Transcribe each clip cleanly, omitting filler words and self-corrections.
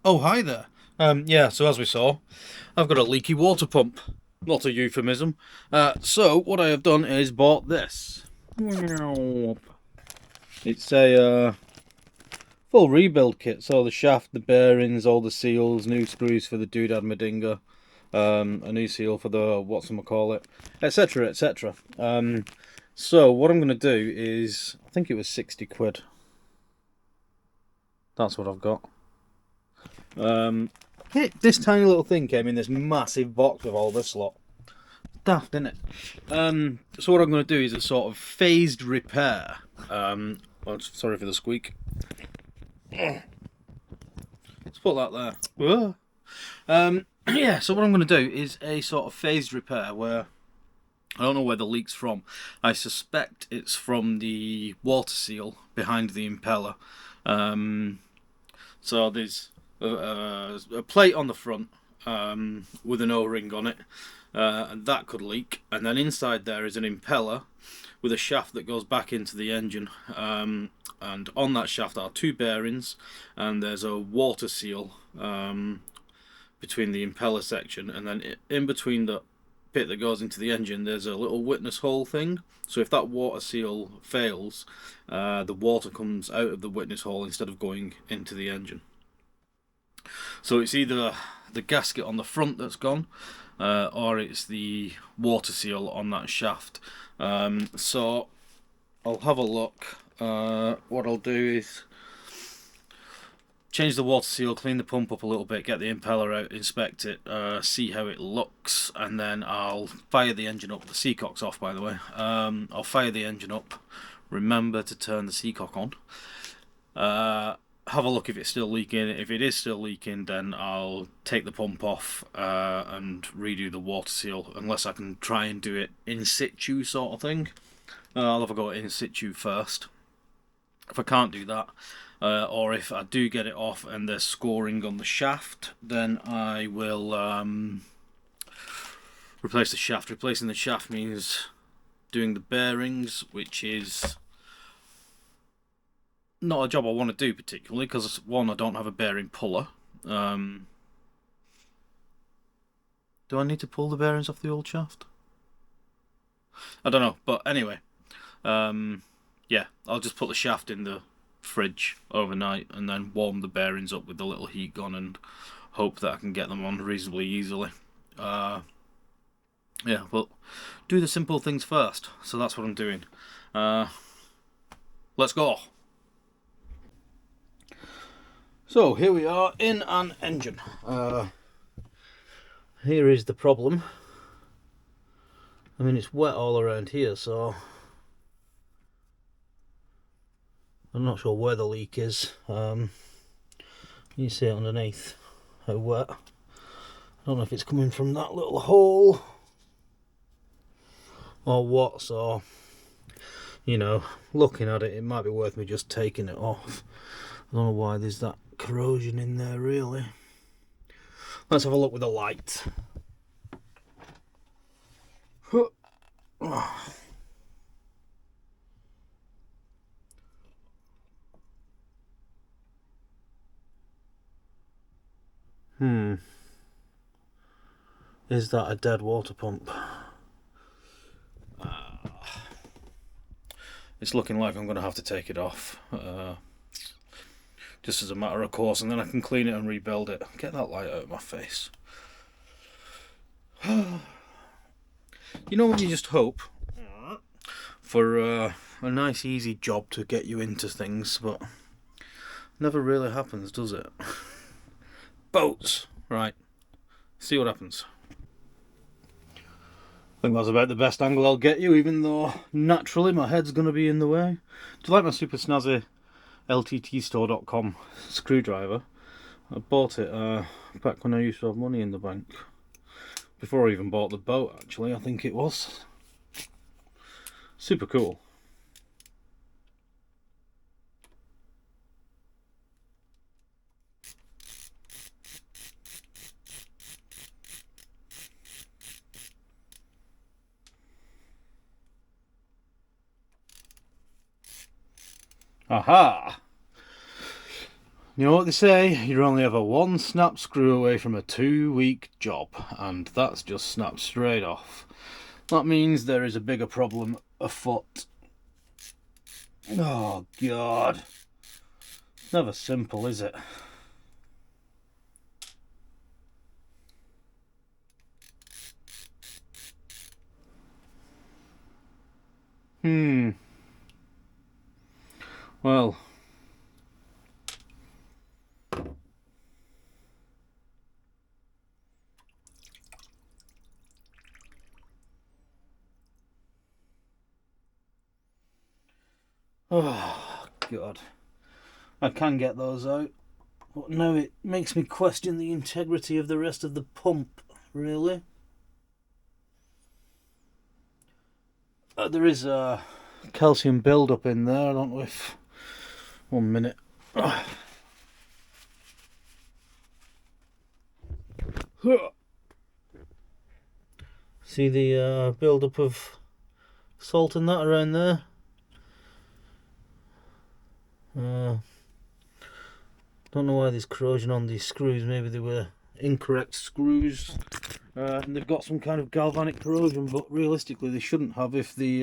Oh, hi there. Yeah, so as we saw, I've got a leaky water pump. Not a euphemism. So, what I have done is bought this. It's a full rebuild kit. So, the shaft, the bearings, all the seals, new screws for the doodad Medinga, a new seal for the whatchamacallit, etc. etc. So, what I'm going to do is, I think it was 60 quid. That's what I've got. This tiny little thing came in this massive box with all this lot. Daft, isn't it? So what I'm going to do is a sort of phased repair. Sorry for the squeak. Let's put that there. Yeah. So what I'm going to do is a sort of phased repair where I don't know where the leak's from. I suspect it's from the water seal behind the impeller. So there's a plate on the front with an O-ring on it, and that could leak. And then inside there is an impeller with a shaft that goes back into the engine. And on that shaft are two bearings, and there's a water seal between the impeller section, and then in between the bit that goes into the engine, there's a little witness hole thing. So if that water seal fails, the water comes out of the witness hole instead of going into the engine. So it's either the gasket on the front that's gone, or it's the water seal on that shaft. So I'll have a look. What I'll do is change the water seal, clean the pump up a little bit, get the impeller out, inspect it, see how it looks, and then I'll fire the engine up. The seacock's off, by the way. I'll fire the engine up. Remember to turn the seacock on. Have a look if it's still leaking. If it is still leaking, then I'll take the pump off and redo the water seal, unless I can try and do it in situ sort of thing. I'll have a go at in situ first. If I can't do that, or if I do get it off and there's scoring on the shaft, then I will replace the shaft. Replacing the shaft means doing the bearings, which is not a job I want to do particularly, because one, I don't have a bearing puller. Do I need to pull the bearings off the old shaft? I don't know, but anyway, yeah, I'll just put the shaft in the fridge overnight and then warm the bearings up with the little heat gun and hope that I can get them on reasonably easily. Yeah, but do the simple things first, so that's what I'm doing. Let's go. So here we are in an engine. Here is the problem. I mean, it's wet all around here, so I'm not sure where the leak is. You see it underneath how wet. I don't know if it's coming from that little hole or what, so you know, looking at it, it might be worth me just taking it off. I don't know why there's that corrosion in there, really. Let's have a look with the light. Is that a dead water pump? It's looking like I'm going to have to take it off. Just as a matter of course, and then I can clean it and rebuild it. Get that light out of my face. You know when you just hope for a nice easy job to get you into things, but never really happens, does it? Boats! Right, see what happens. I think that's about the best angle I'll get you, even though naturally my head's going to be in the way. Do you like my super snazzy lttstore.com screwdriver? I bought it back when I used to have money in the bank. Before I even bought the boat, actually, I think it was. Super cool. Aha! You know what they say, you're only ever one snap screw away from a 2-week job, and that's just snapped straight off. That means there is a bigger problem afoot. Oh God. Never simple, is it? Well. Oh God. I can get those out. But now it makes me question the integrity of the rest of the pump, really. There is a calcium build-up in there, I don't know if... 1 minute. See the build-up of salt and that around there? Don't know why there's corrosion on these screws. Maybe they were incorrect screws, and they've got some kind of galvanic corrosion, but realistically they shouldn't have if the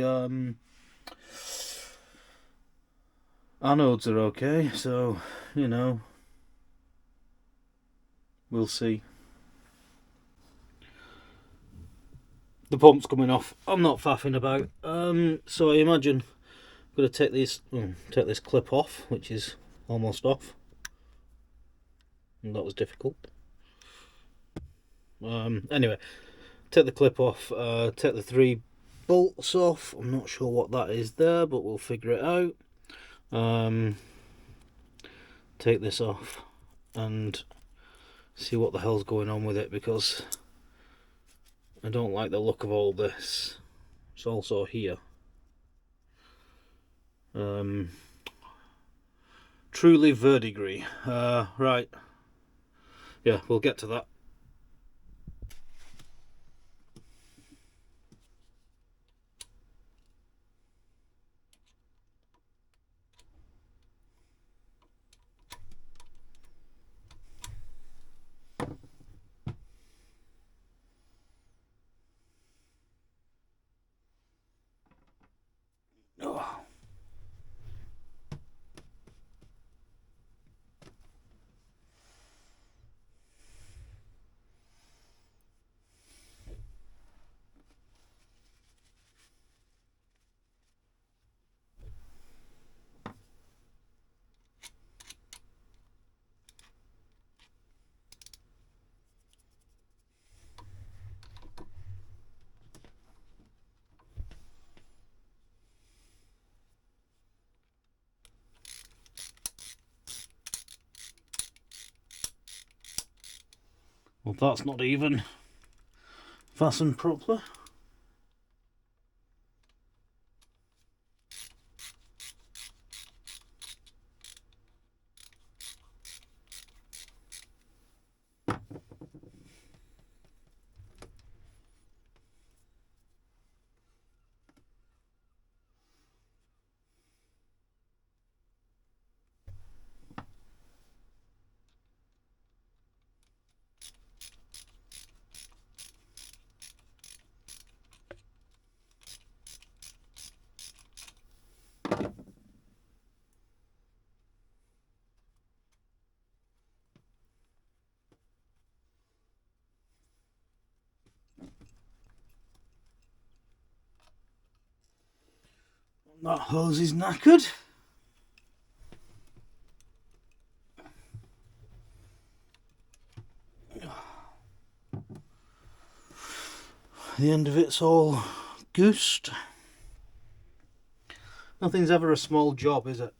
anodes are okay. So, you know, we'll see. The pump's coming off. I'm not faffing about. So I imagine I'm going to take this clip off, which is almost off. And that was difficult. Anyway, take the clip off, take the 3 bolts off. I'm not sure what that is there, but we'll figure it out. Take this off and see what the hell's going on with it, because I don't like the look of all this. It's also here. Truly verdigris. Right. Yeah, we'll get to that. Oh. Well, that's not even fastened properly. That hose is knackered. The end of it's all goosed. Nothing's ever a small job, is it?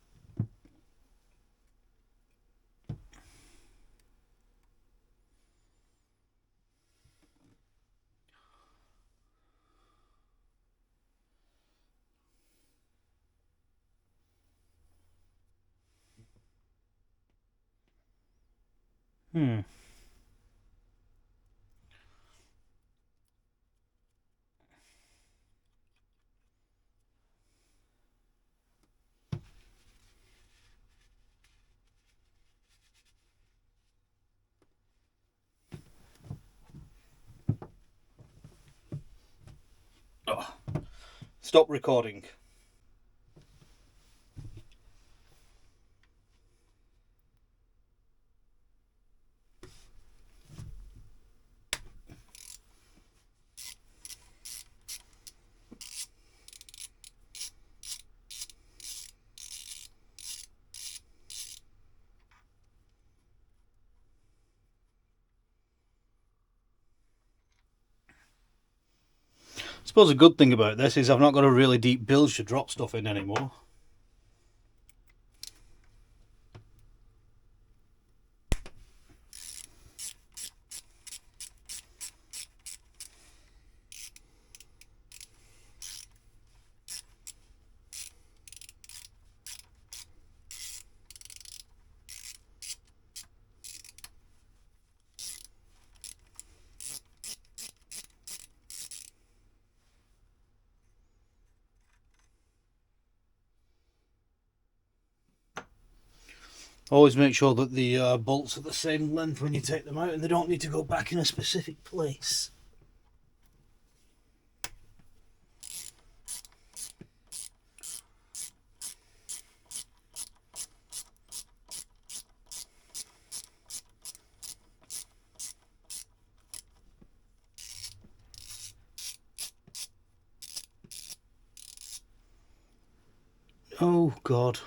Stop recording. I suppose a good thing about this is I've not got a really deep bilge to drop stuff in anymore. Always make sure that the bolts are the same length when you take them out and they don't need to go back in a specific place. Oh God.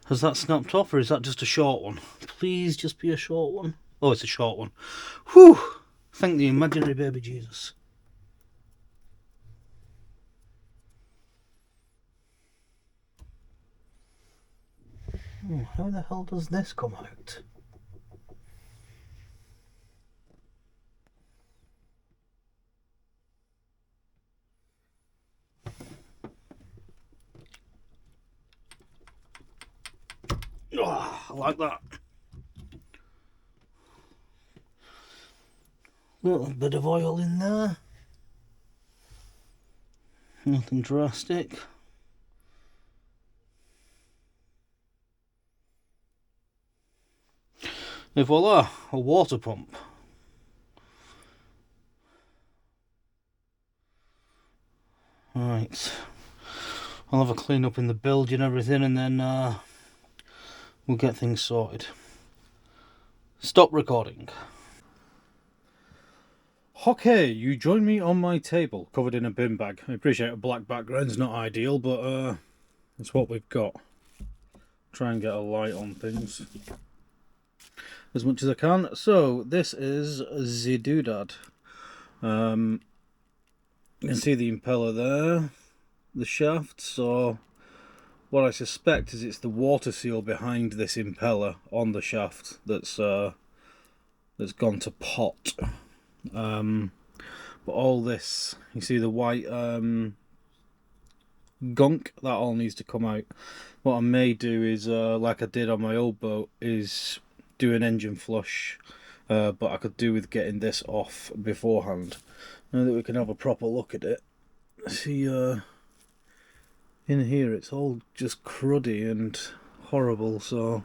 Has that snapped off or is that just a short one? Please just be a short one. Oh, it's a short one. Whew! Thank the imaginary baby Jesus. How the hell does this come out? Oh, I like that. Little bit of oil in there. Nothing drastic. And voila, a water pump. Right. I'll have a clean up in the bilge and everything and then we'll get things sorted. Stop recording. Okay, you join me on my table, covered in a bin bag. I appreciate a black background's not ideal, but it's what we've got. Try and get a light on things as much as I can. So, this is the doodad. You can see the impeller there, the shaft, so what I suspect is it's the water seal behind this impeller on the shaft that's gone to pot. But all this, you see the white gunk, that all needs to come out. What I may do is, like I did on my old boat, is do an engine flush, but I could do with getting this off beforehand. Now that we can have a proper look at it. See, in here it's all just cruddy and horrible, so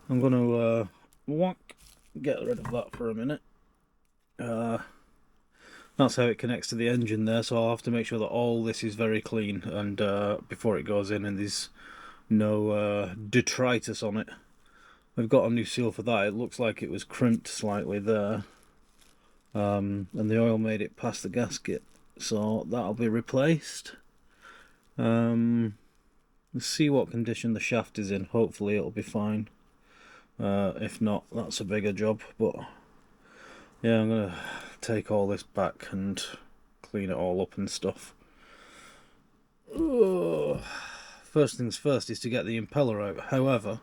I'm going to get rid of that for a minute. That's how it connects to the engine there, so I'll have to make sure that all this is very clean and before it goes in and there's no detritus on it. We've got a new seal for that. It looks like it was crimped slightly there, and the oil made it past the gasket, so that'll be replaced. Let's see what condition the shaft is in. Hopefully it'll be fine. If not, that's a bigger job, but yeah, I'm gonna take all this back and clean it all up and stuff. Ugh. First things first is to get the impeller out. However,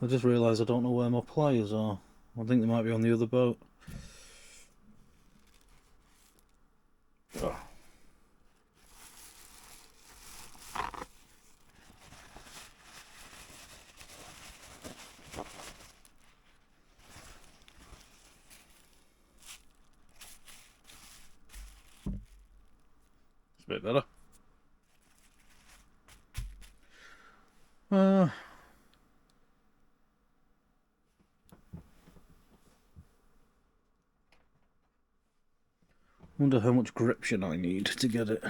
I just realised I don't know where my pliers are. I think they might be on the other boat. Oh. It's a bit better. Wonder how much gription I need to get it.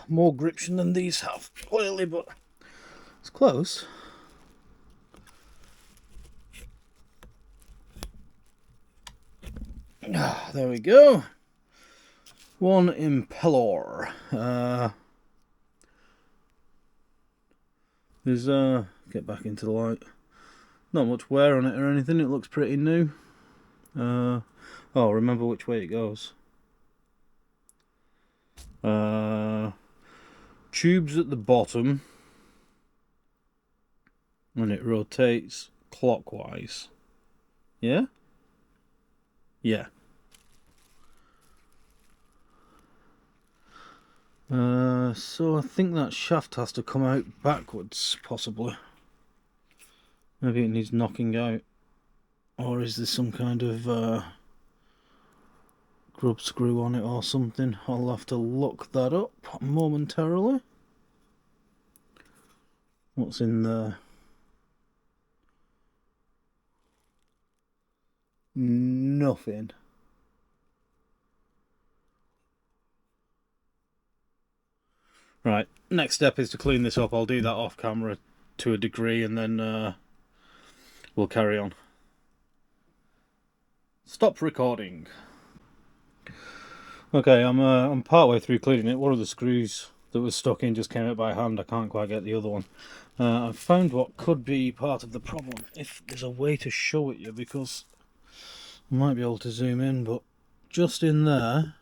More gription than these have, clearly, but it's close. There we go. One impeller. There's get back into the light. Not much wear on it or anything. It looks pretty new. Oh, remember which way it goes. Tubes at the bottom, and it rotates clockwise. Yeah? Yeah. So I think that shaft has to come out backwards, possibly. Maybe it needs knocking out. Or is there some kind of grub screw on it or something? I'll have to look that up momentarily. What's in there? Nothing. Right, next step is to clean this up. I'll do that off camera to a degree, and then we'll carry on. Stop recording. Okay, I'm partway through cleaning it. One of the screws that was stuck in just came out by hand. I can't quite get the other one. I've found what could be part of the problem, if there's a way to show it you, because I might be able to zoom in, but just in there,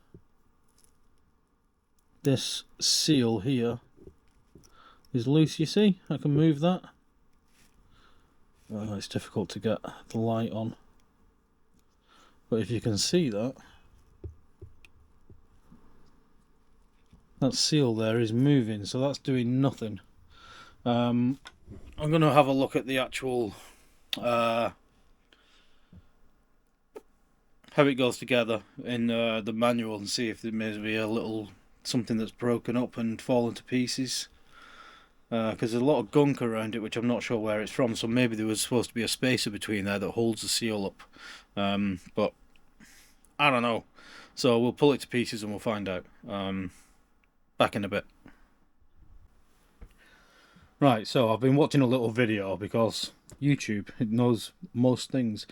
this seal here is loose, you see? I can move that. It's difficult to get the light on, but if you can see that, that seal there is moving, so that's doing nothing. I'm going to have a look at the actual how it goes together in the manual and see if there may be a little something that's broken up and fallen to pieces, because there's a lot of gunk around it which I'm not sure where it's from, so maybe there was supposed to be a spacer between there that holds the seal up, but I don't know. So we'll pull it to pieces and we'll find out. Back in a bit. Right, so I've been watching a little video because YouTube, it knows most things.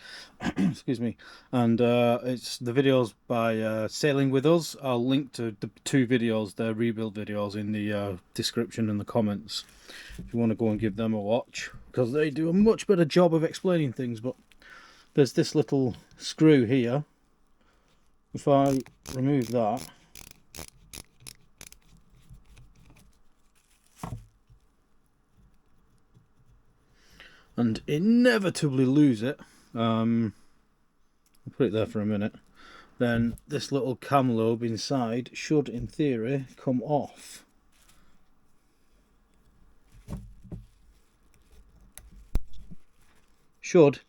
Excuse me. And it's the videos by Sailing With Us. I'll link to the two videos, their rebuild videos, in the description and the comments if you want to go and give them a watch, because they do a much better job of explaining things. But there's this little screw here. If I remove that, and inevitably lose it, I'll put it there for a minute, then this little cam lobe inside should in theory come off. Should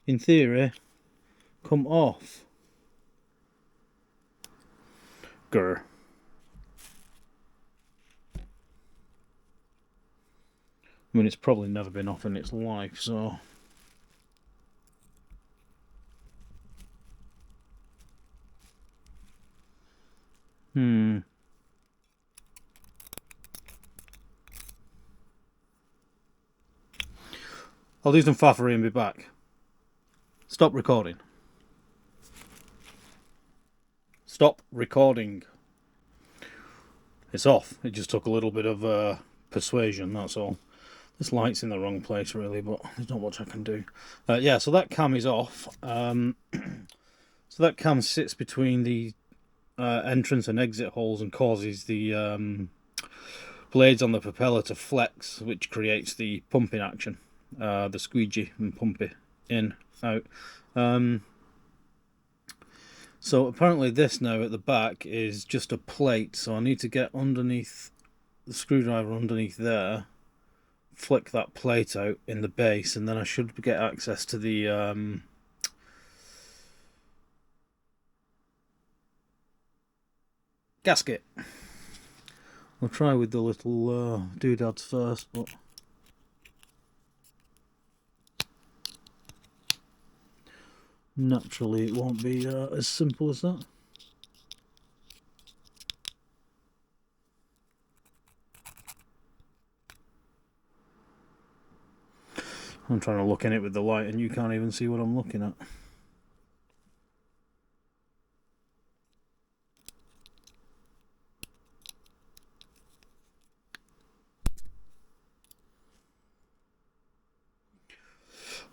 in theory come off. Grr. I mean, it's probably never been off in its life, so I'll do some faffery and be back. Stop recording. Stop recording. It's off. It just took a little bit of persuasion, that's all. This light's in the wrong place really, but there's not much I can do. Yeah, so that cam is off. So that cam sits between the entrance and exit holes and causes the blades on the propeller to flex, which creates the pumping action, the squeegee and pump it in, out. So apparently this now at the back is just a plate, so I need to get underneath the screwdriver underneath there, flick that plate out in the base, and then I should get access to the gasket. I'll try with the little doodads first, but naturally it won't be as simple as that. I'm trying to look in it with the light and you can't even see what I'm looking at.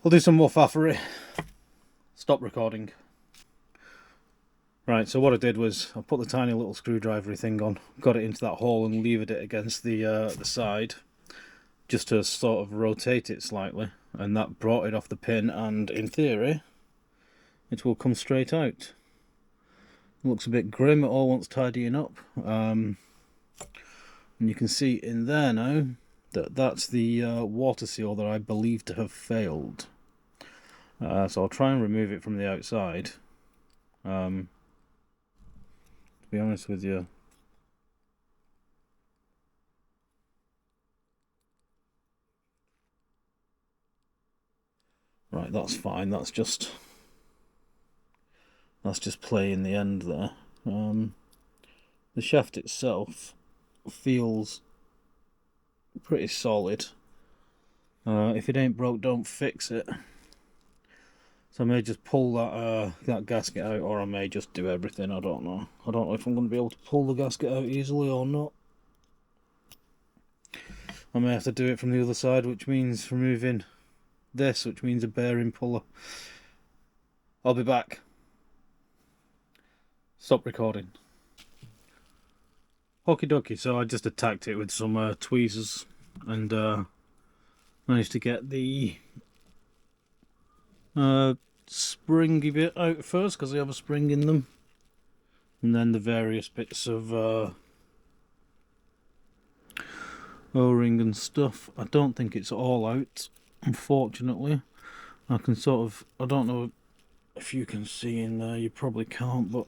We'll do some more faffery. Stop recording. Right, so what I did was I put the tiny little screwdriver thing on, got it into that hole and levered it against the side, just to sort of rotate it slightly, and that brought it off the pin, and in theory it will come straight out. It looks a bit grim, it all wants tidying up, and you can see in there now that that's the water seal that I believe to have failed. So I'll try and remove it from the outside. To be honest with you, right, that's fine. That's just play in the end there. The shaft itself feels pretty solid. If it ain't broke, don't fix it. So I may just pull that gasket out, or I may just do everything. I don't know. I don't know if I'm going to be able to pull the gasket out easily or not. I may have to do it from the other side, which means removing this, which means a bearing puller. I'll be back. Stop recording. Okie dokie, so I just attacked it with some tweezers and managed to get the springy bit out first, because they have a spring in them, and then the various bits of O-ring and stuff. I don't think it's all out, unfortunately. I can sort of, I don't know if you can see in there, you probably can't, but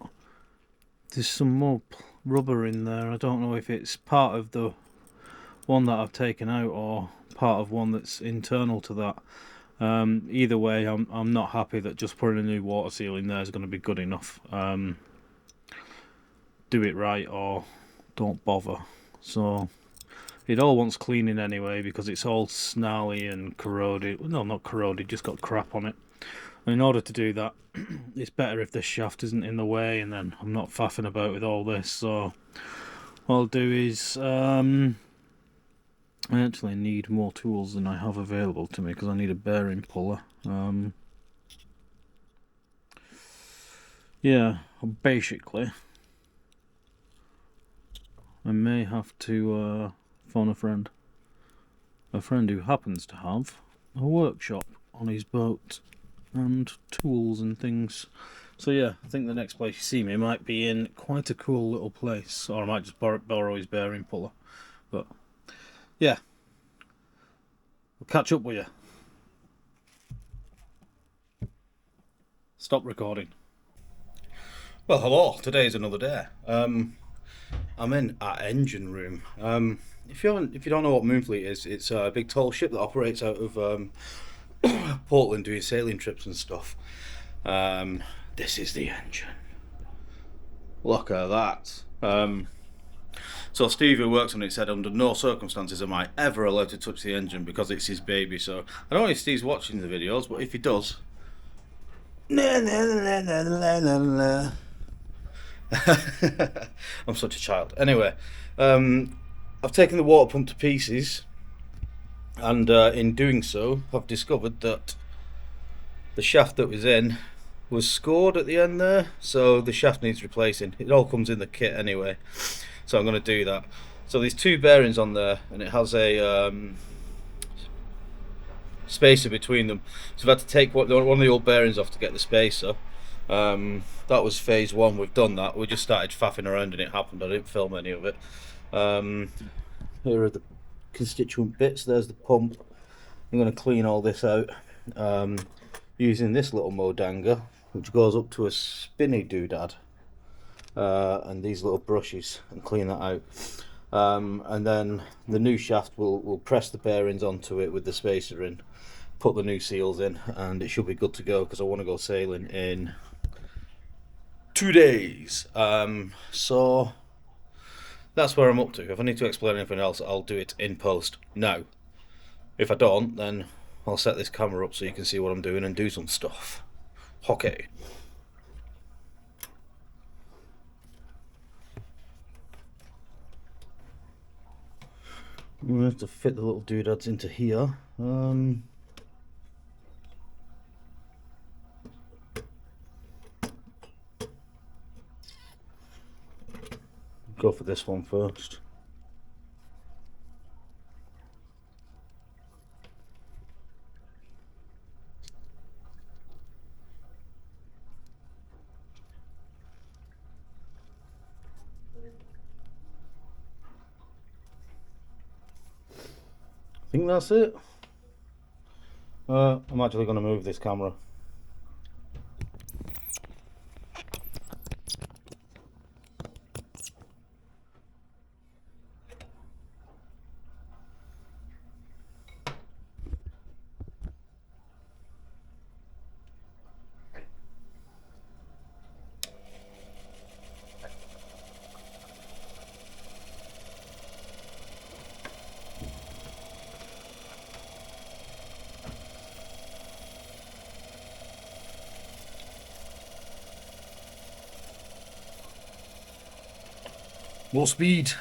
there's some more rubber in there. I don't know if it's part of the one that I've taken out or part of one that's internal to that. Either way, I'm not happy that just putting a new water seal in there is going to be good enough. Do it right or don't bother. So it all wants cleaning anyway, because it's all snarly and corroded. No, not corroded, just got crap on it. And in order to do that, it's better if this shaft isn't in the way, and then I'm not faffing about with all this. So what I'll do is I actually need more tools than I have available to me, because I need a bearing puller. Yeah, basically I may have to phone a friend who happens to have a workshop on his boat and tools and things. So yeah, I think the next place you see me might be in quite a cool little place, or I might just borrow his bearing puller. But yeah, we'll catch up with you. Stop recording. Well, hello. Today is another day. I'm in our engine room. If you don't know what Moonfleet is, it's a big tall ship that operates out of Portland, doing sailing trips and stuff. This is the engine. Look at that. So Steve, who works on it, said under no circumstances am I ever allowed to touch the engine because it's his baby. So I don't know if Steve's watching the videos, but if he does, I'm such a child. Anyway, I've taken the water pump to pieces, and in doing so, I've discovered that the shaft that was in was scored at the end there, so the shaft needs replacing. It all comes in the kit anyway, so I'm going to do that. So there's two bearings on there, and it has a spacer between them. So I've had to take one of the old bearings off to get the spacer. That was phase one. We've done that. We just started faffing around and it happened. I didn't film any of it. Here are the constituent bits. There's the pump. I'm going to clean all this out using this little Modanga, which goes up to a spinny doodad, and these little brushes, and clean that out. And then the new shaft will press the bearings onto it with the spacer in, put the new seals in, and it should be good to go, because I want to go sailing in 2 days. So that's where I'm up to. If I need to explain anything else, I'll do it in post. Now, if I don't, then I'll set this camera up so you can see what I'm doing and do some stuff. Okay. I'm going to have to fit the little doodads into here. Go for this one first. I think that's it. I'm actually going to move this camera. More speed.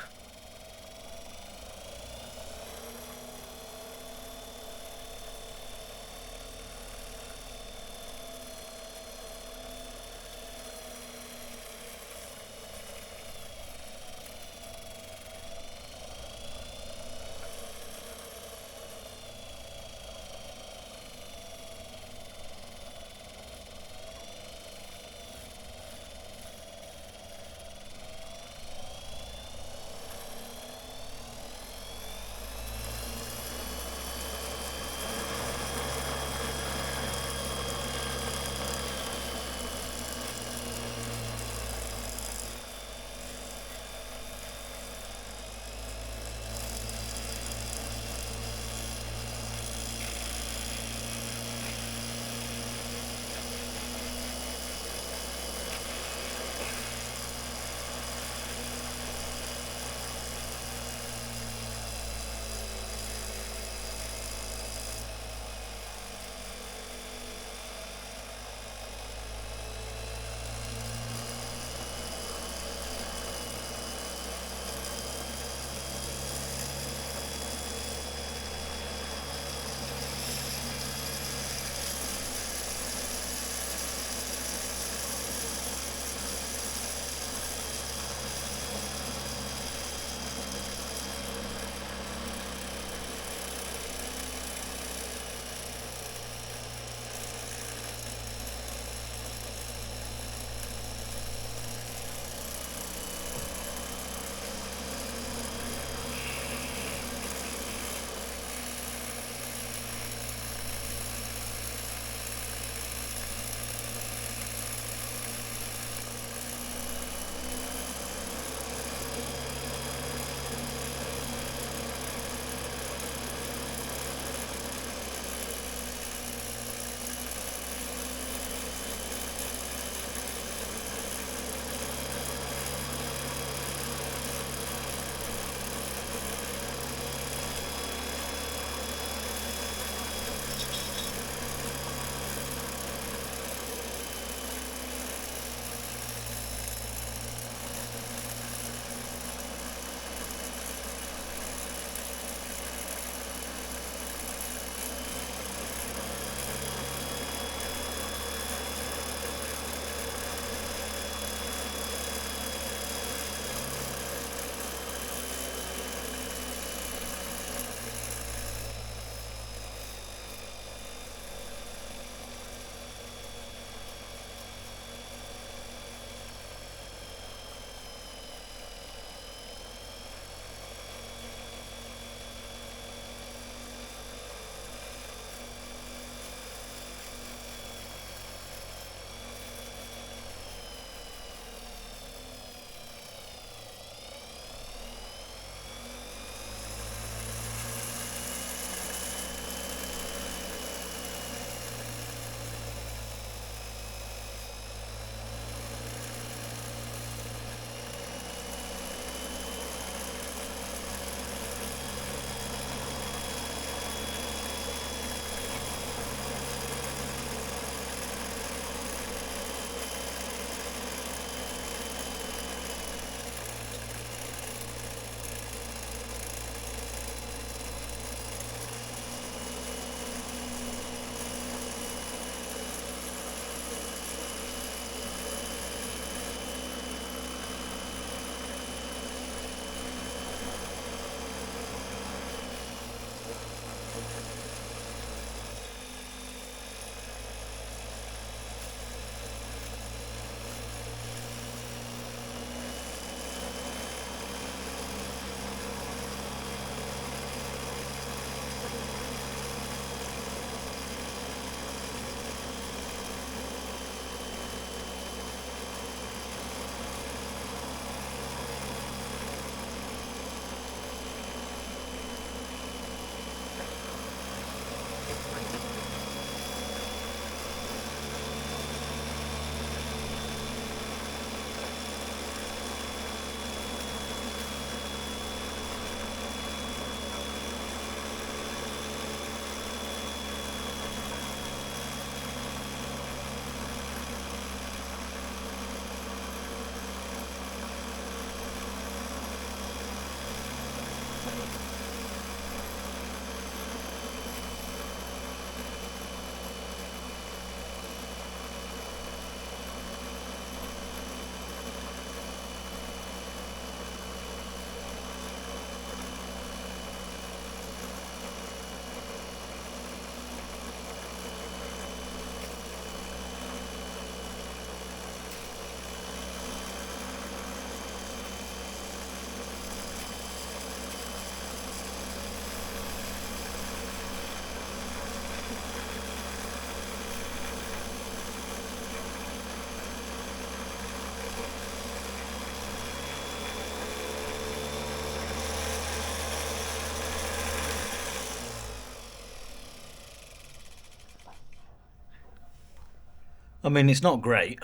I mean, it's not great.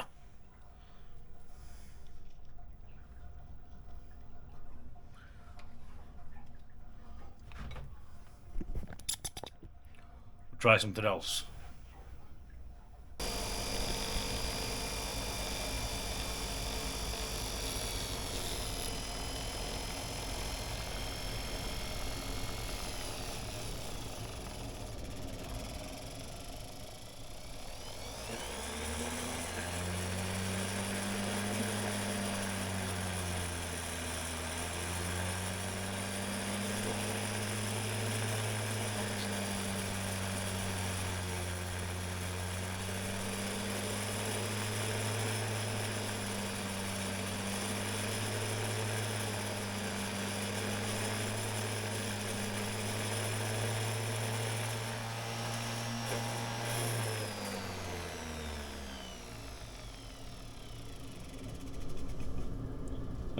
Try something else.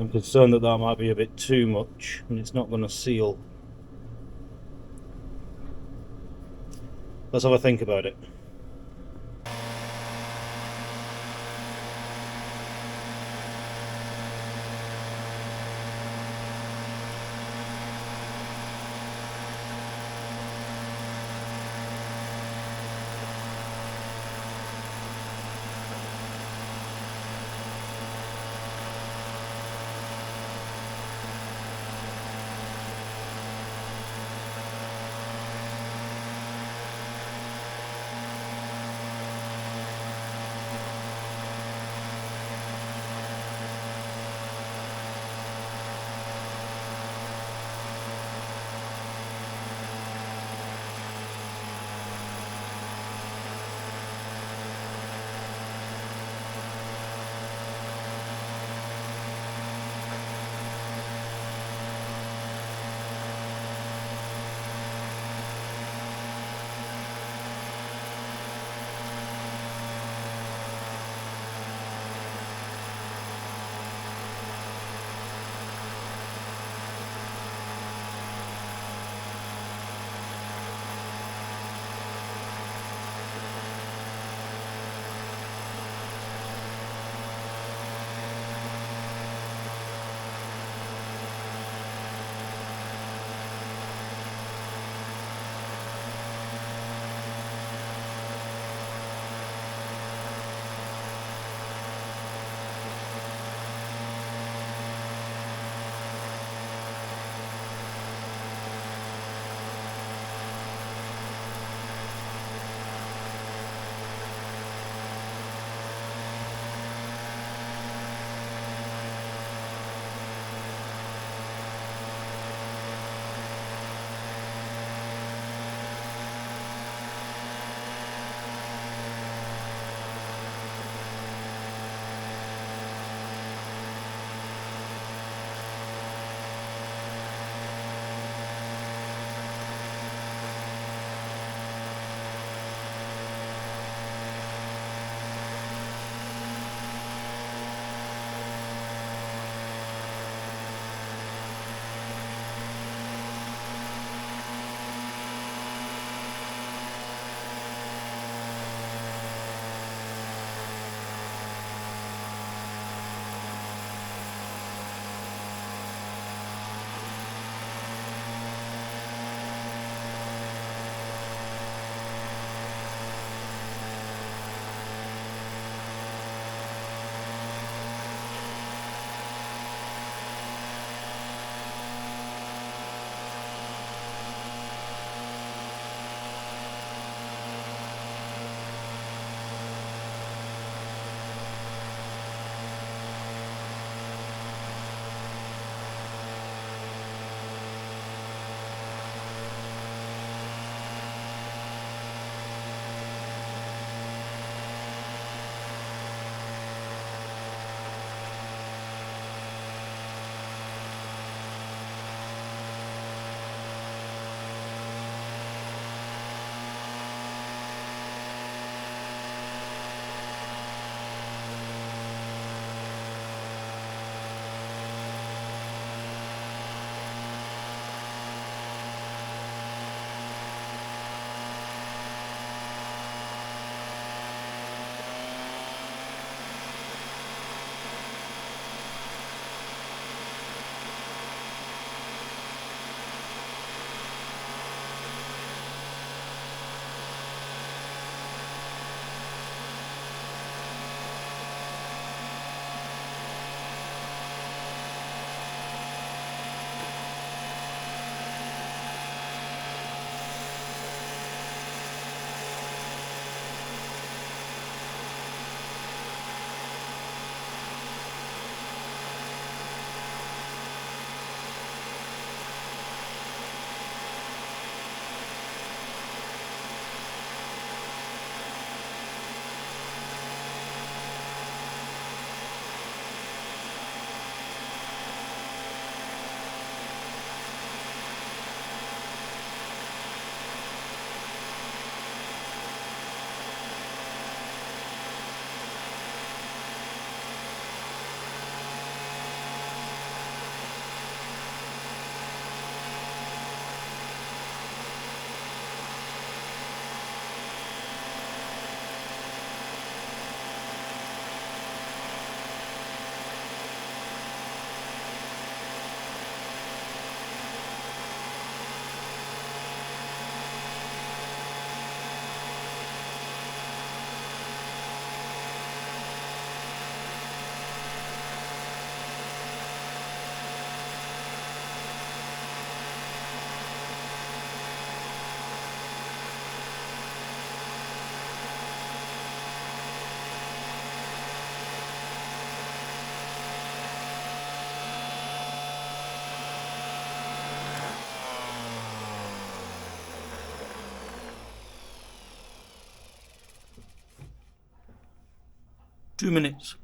I'm concerned that that might be a bit too much and it's not going to seal. Let's have a think about it. 2 minutes.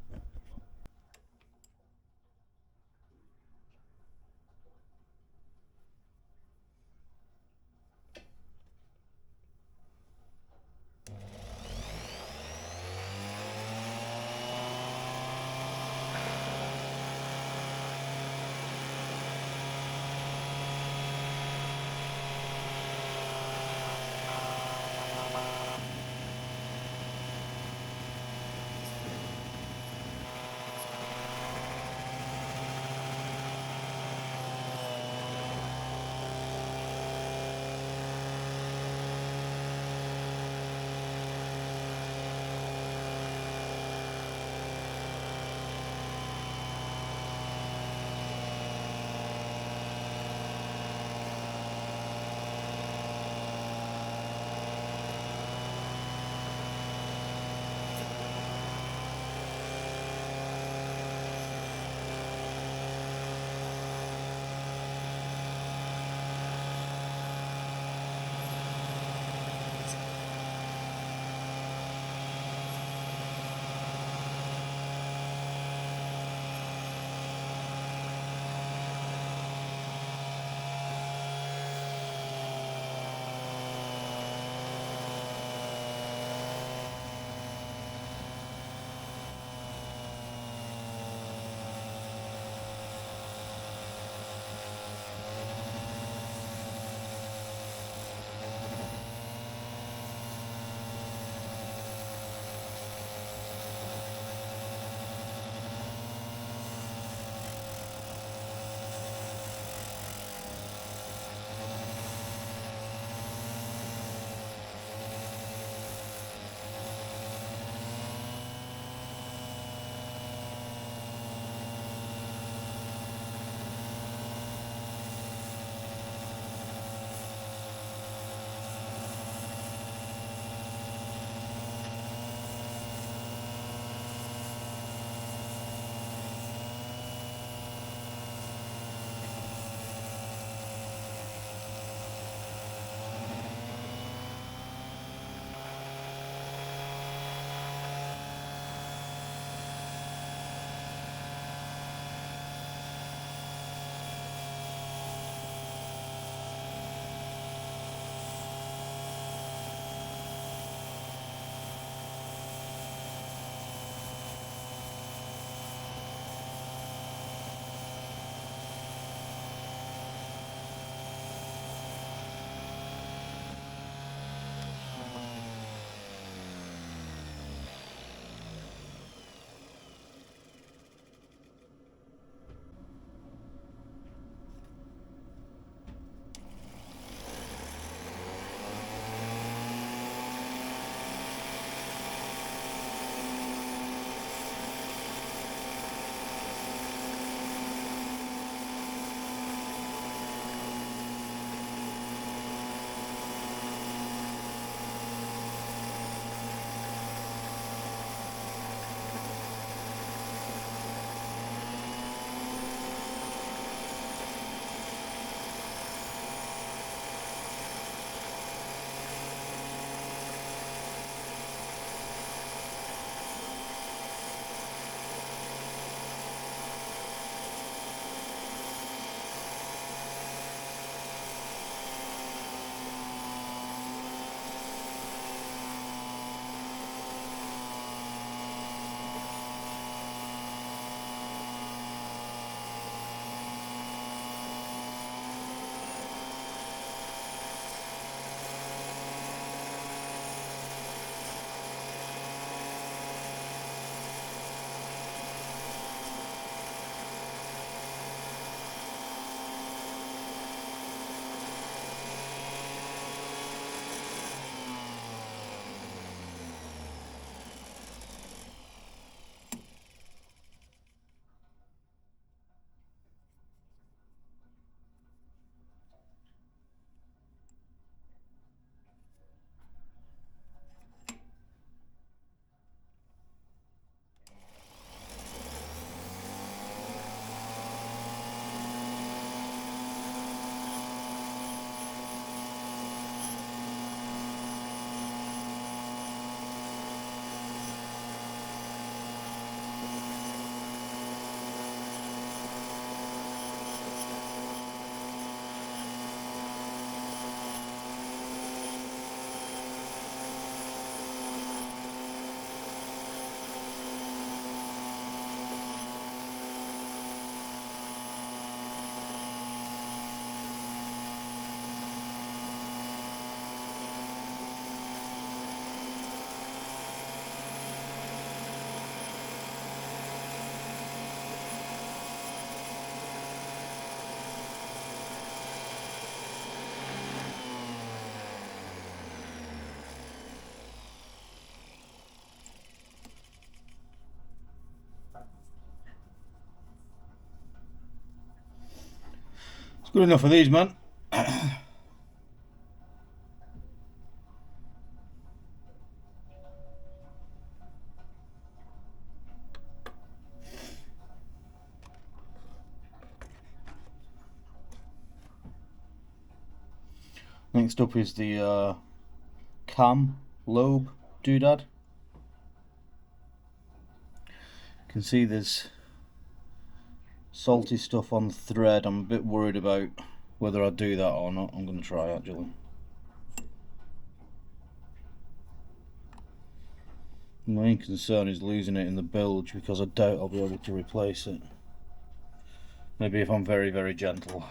It's good enough for these, man. Next up is the cam lobe doodad. You can see there's salty stuff on the thread. I'm a bit worried about whether I do that or not. I'm going to try actually. My main concern is losing it in the bilge because I doubt I'll be able to replace it. Maybe if I'm very, very gentle.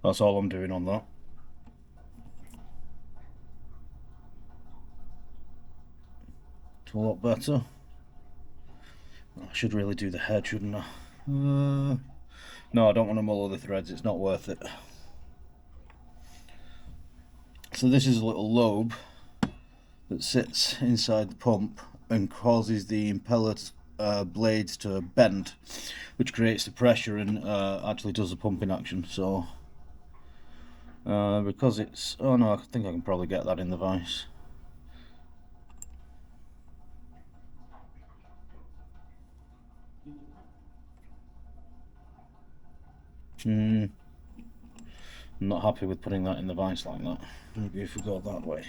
That's all I'm doing on that. It's a lot better. I should really do the head, shouldn't I? No, I don't want to mull the threads, it's not worth it. So this is a little lobe that sits inside the pump and causes the impeller blades to bend, which creates the pressure and actually does the pumping action. So because it's, oh no, I think I can probably get that in the vise. I'm not happy with putting that in the vise like that. Maybe if we go that way.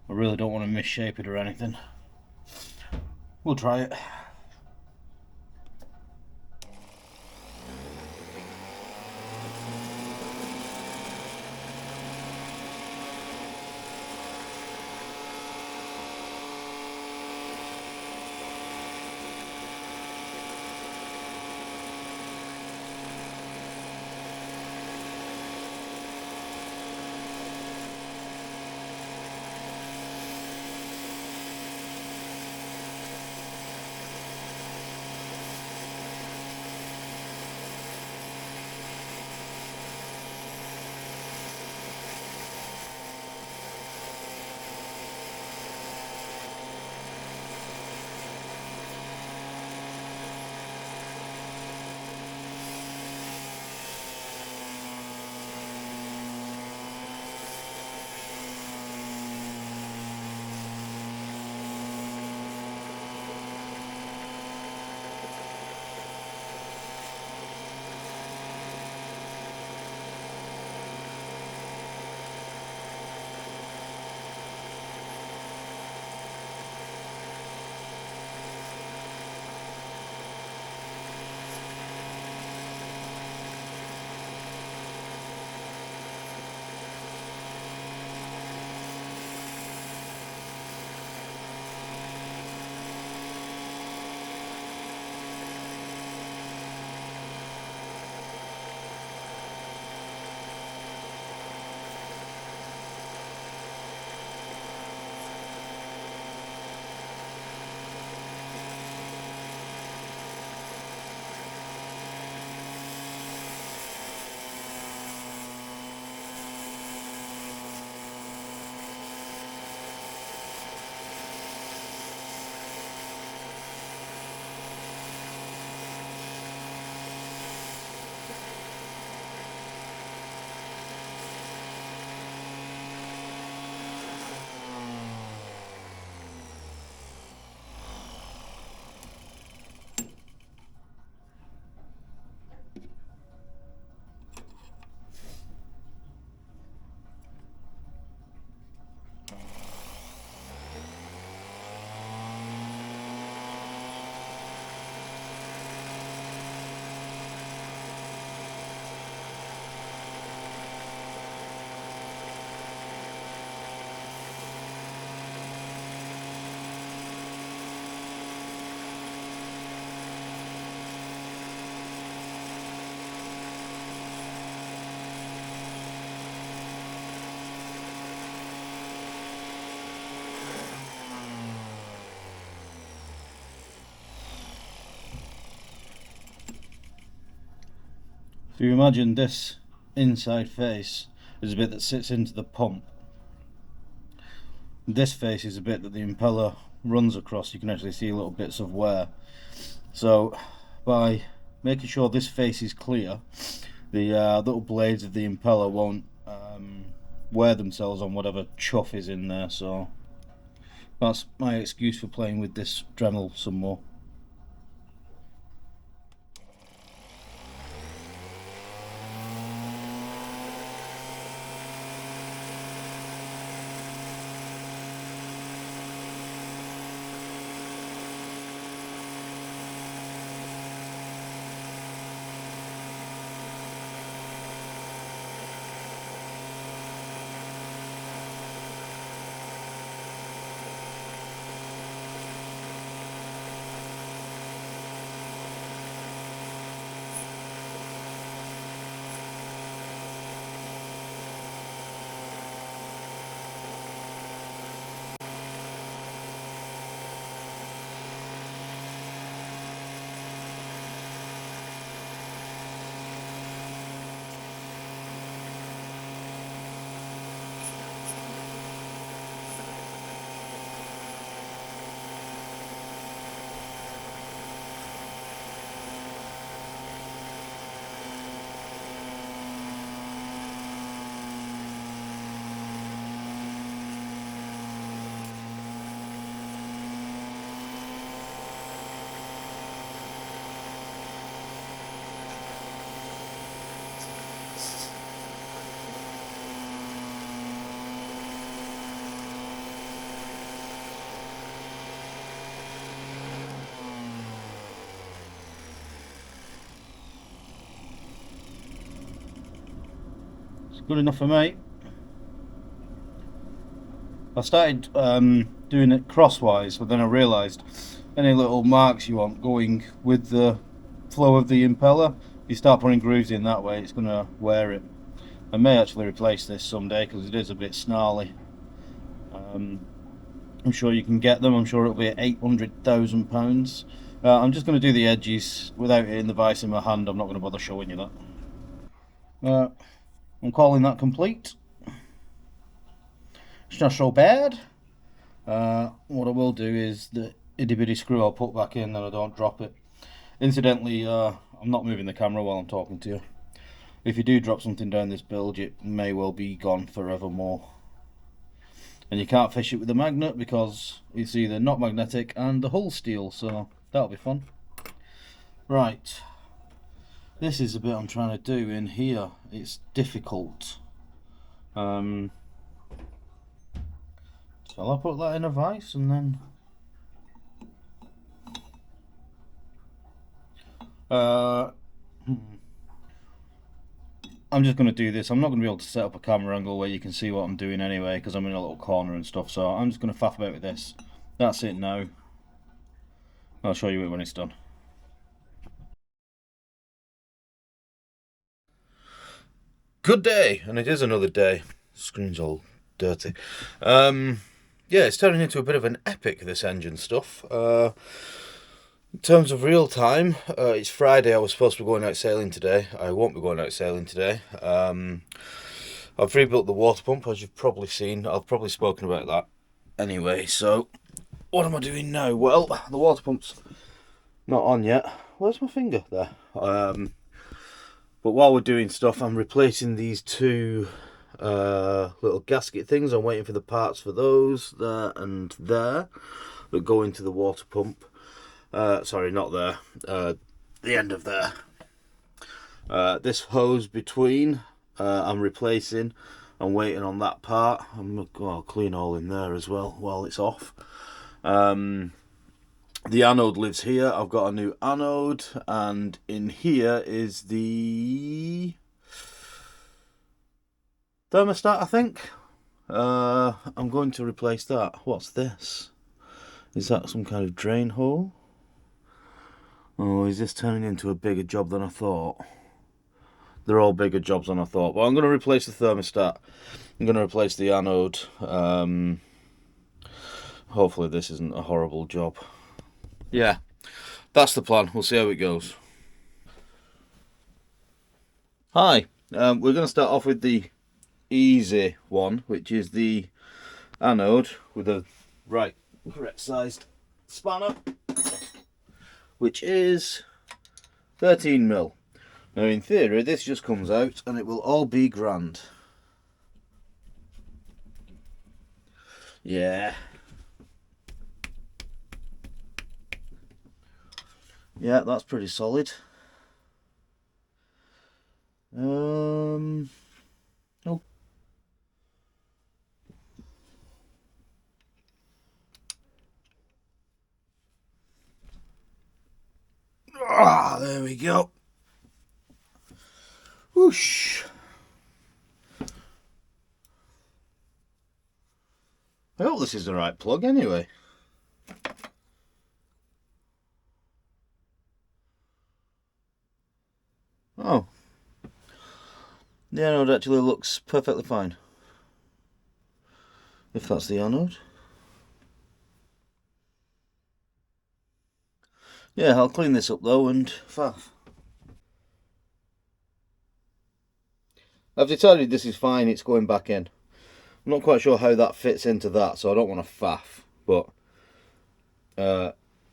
I really don't want to misshape it or anything. We'll try it. If you imagine this inside face is a bit that sits into the pump. This face is a bit that the impeller runs across. You can actually see little bits of wear. So by making sure this face is clear, the little blades of the impeller won't wear themselves on whatever chuff is in there. So that's my excuse for playing with this Dremel some more. Good enough for me. I started doing it crosswise, but then I realised any little marks you want going with the flow of the impeller, if you start putting grooves in that way, it's going to wear it. I may actually replace this someday because it is a bit snarly. I'm sure you can get them. I'm sure it'll be at £800,000. I'm just going to do the edges without hitting the vise in my hand. I'm not going to bother showing you that. I'm calling that complete. It's not so bad. What I will do is the itty bitty screw I'll put back in, then I don't drop it. Incidentally, I'm not moving the camera while I'm talking to you. If you do drop something down this bilge, it may well be gone forevermore. And you can't fish it with a magnet because it's either not magnetic and the hull's steel, so that'll be fun. Right. This is the bit I'm trying to do in here. It's difficult. Shall I put that in a vise and then... I'm just going to do this. I'm not going to be able to set up a camera angle where you can see what I'm doing anyway, because I'm in a little corner and stuff, so I'm just going to faff about with this. That's it now. I'll show you it when it's done. Good day, and it is another day. The screen's all dirty. Yeah, it's turning into a bit of an epic, this engine stuff. In terms of real time, it's Friday. I was supposed to be going out sailing today. I won't be going out sailing today. I've rebuilt the water pump, as you've probably seen. I've probably spoken about that anyway. So, what am I doing now? Well, the water pump's not on yet. Where's my finger? There. But while we're doing stuff, I'm replacing these two little gasket things. I'm waiting for the parts for those, there and there, that go into the water pump. Sorry, not there. The end of there. This hose between, I'm replacing. I'm waiting on that part. I'll clean all in there as well while it's off. The anode lives here. I've got a new anode, and in here is the thermostat, I think. I'm going to replace that. What's this? Is that some kind of drain hole? Oh, is this turning into a bigger job than I thought? They're all bigger jobs than I thought. Well, I'm going to replace the thermostat. I'm going to replace the anode. Hopefully this isn't a horrible job. Yeah, that's the plan. We'll see how it goes. Hi, we're going to start off with the easy one, which is the anode with a correct sized spanner, which is 13mm. Now in theory this just comes out and it will all be grand. Yeah. Yeah, that's pretty solid. Oh. Ah, there we go. Whoosh. I hope this is the right plug anyway. Oh. The anode actually looks perfectly fine. If that's the anode. Yeah, I'll clean this up though and faff. I've decided this is fine, it's going back in. I'm not quite sure how that fits into that, so I don't want to faff, but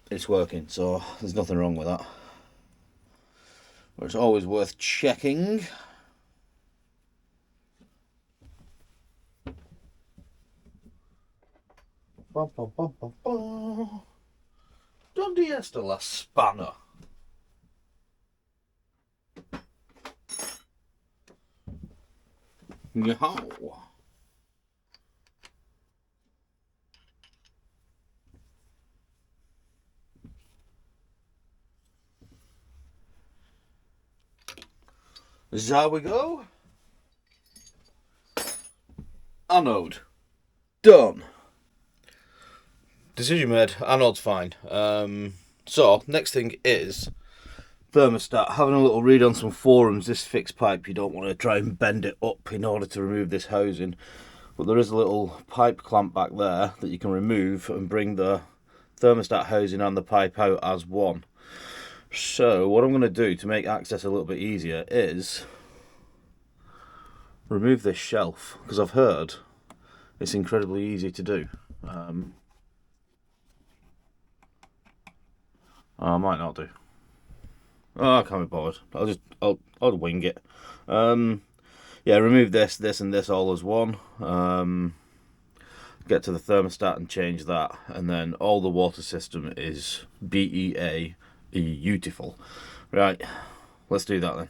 it's working, so there's nothing wrong with that. But it's always worth checking. ¿Dónde está la spanner? No. There we go. Anode. Done. Decision made. Anode's fine. So, next thing is thermostat. Having a little read on some forums, this fixed pipe, you don't want to try and bend it up in order to remove this housing. But there is a little pipe clamp back there that you can remove and bring the thermostat housing and the pipe out as one. So what I'm going to do to make access a little bit easier is remove this shelf, because I've heard it's incredibly easy to do. I might not do. Oh, I can't be bothered. I'll wing it. Yeah, remove this, and this all as one. Get to the thermostat and change that, and then all the water system is BEA, beautiful. Right, let's do that then.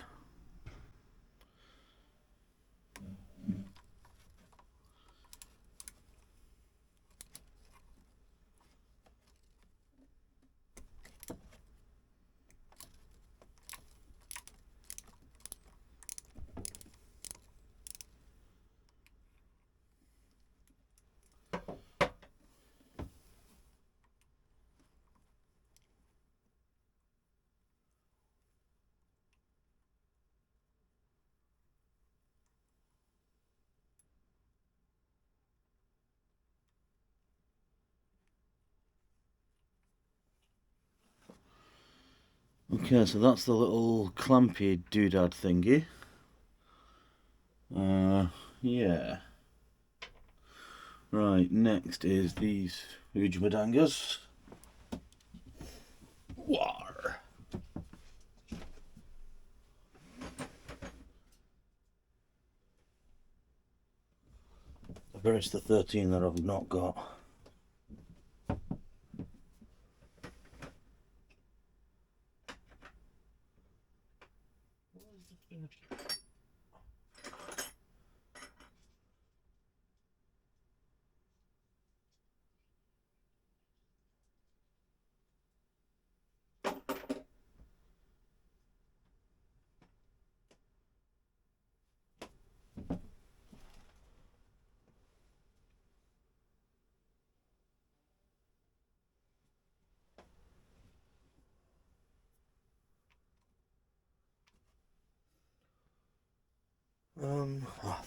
Okay, so that's the little clampy doodad thingy. Yeah. Right, next is these Ujmadangas. War. I bet it's the 13 that I've not got.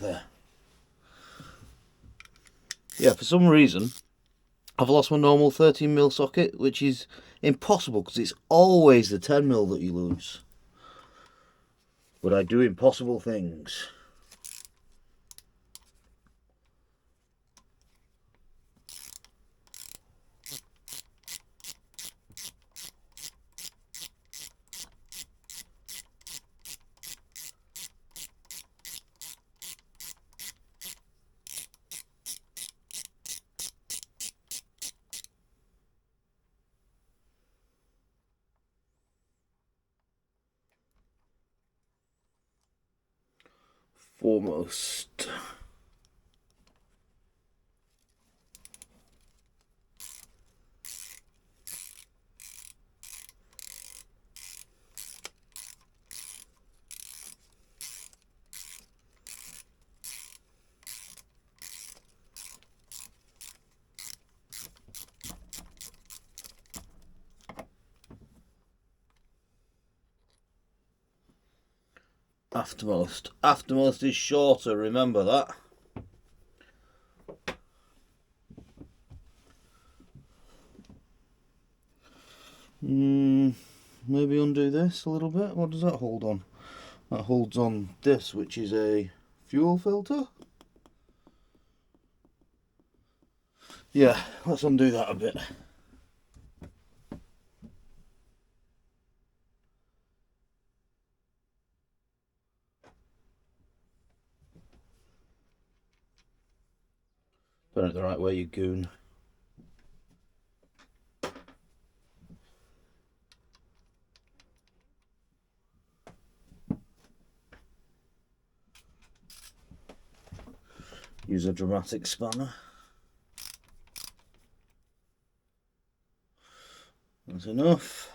There. Yeah, for some reason, I've lost my normal 13mm socket, which is impossible because it's always the 10mm that you lose. but I do impossible things. Foremost. Aftermost. Aftermost is shorter, remember that. Maybe undo this a little bit. What does that hold on? That holds on this, which is a fuel filter. Yeah, let's undo that a bit. Done it the right way, you goon. Use a dramatic spanner. That's enough.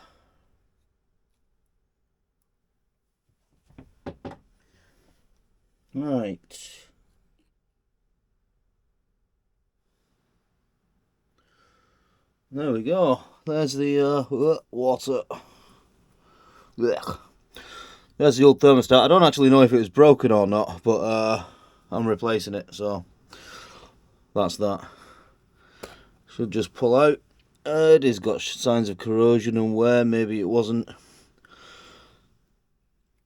Right. There we go. There's the water. Blech. There's the old thermostat. I don't actually know if it was broken or not, but I'm replacing it, so that's that. Should just pull out. It has got signs of corrosion and wear. Maybe it wasn't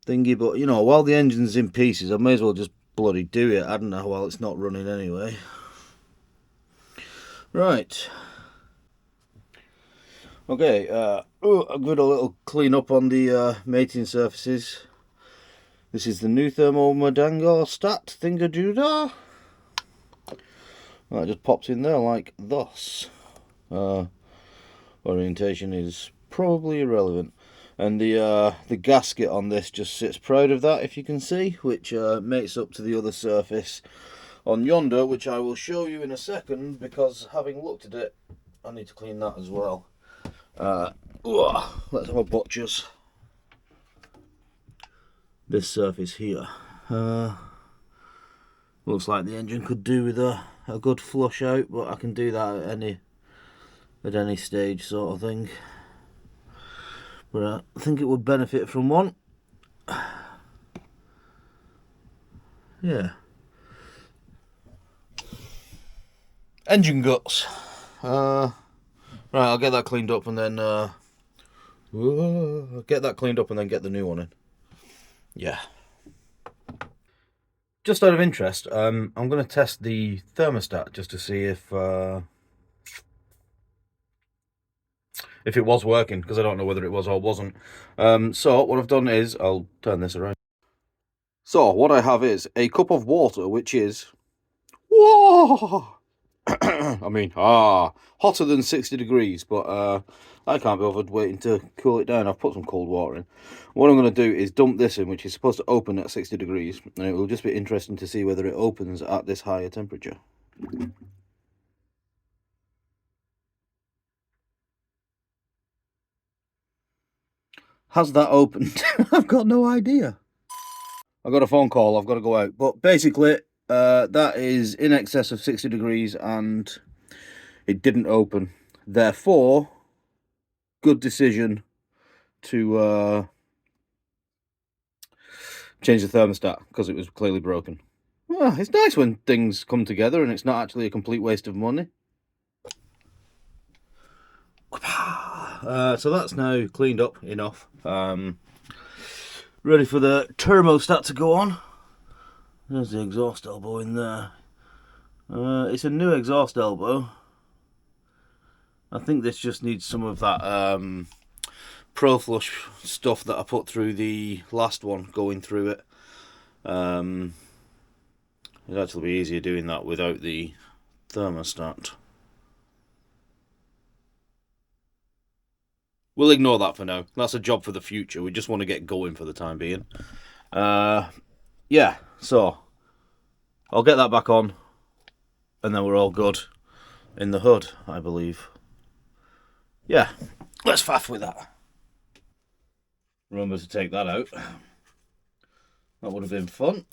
thingy, but you know, while the engine's in pieces, I may as well just bloody do it, hadn't I, while it's not running anyway. Right. Okay, I've got a little clean up on the mating surfaces. This is the new thermodango stat thingajuda. That just pops in there like thus. Orientation is probably irrelevant. And the gasket on this just sits proud of that, if you can see, which mates up to the other surface on yonder, which I will show you in a second, because having looked at it, I need to clean that as well. Let's have a butcher's. This surface here. Looks like the engine could do with a good flush out, but I can do that at any stage, sort of thing. But I think it would benefit from one. Yeah. Engine guts. Right, I'll get that cleaned up and then get that cleaned up and then get the new one in. Yeah. Just out of interest, I'm going to test the thermostat just to see if it was working, because I don't know whether it was or wasn't. So what I've done is, I'll turn this around. So what I have is a cup of water, which is, whoa, I mean, hotter than 60 degrees, but I can't be bothered waiting to cool it down. I've put some cold water in. What I'm going to do is dump this in, which is supposed to open at 60 degrees, and it will just be interesting to see whether it opens at this higher temperature. Has that opened? I've got no idea. I got a phone call, I've got to go out. But basically, that is in excess of 60 degrees and it didn't open. Therefore, good decision to change the thermostat, because it was clearly broken. Well, it's nice when things come together and it's not actually a complete waste of money. So that's now cleaned up enough. Ready for the thermostat to go on. There's the exhaust elbow in there. It's a new exhaust elbow. I think this just needs some of that Pro Flush stuff that I put through the last one going through it. It'd actually be easier doing that without the thermostat. We'll ignore that for now. That's a job for the future. We just want to get going for the time being. Yeah, so I'll get that back on, and then we're all good in the hood, I believe. Yeah, let's faff with that. Remember to take that out. That would have been fun.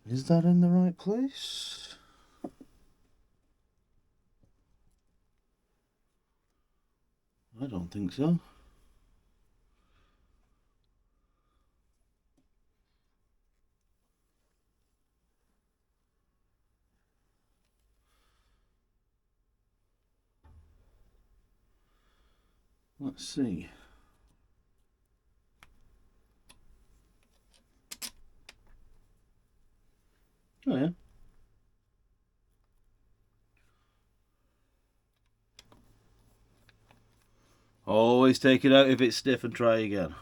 Is that in the right place? I don't think so. Let's see. Oh yeah. Always take it out if it's stiff and try again.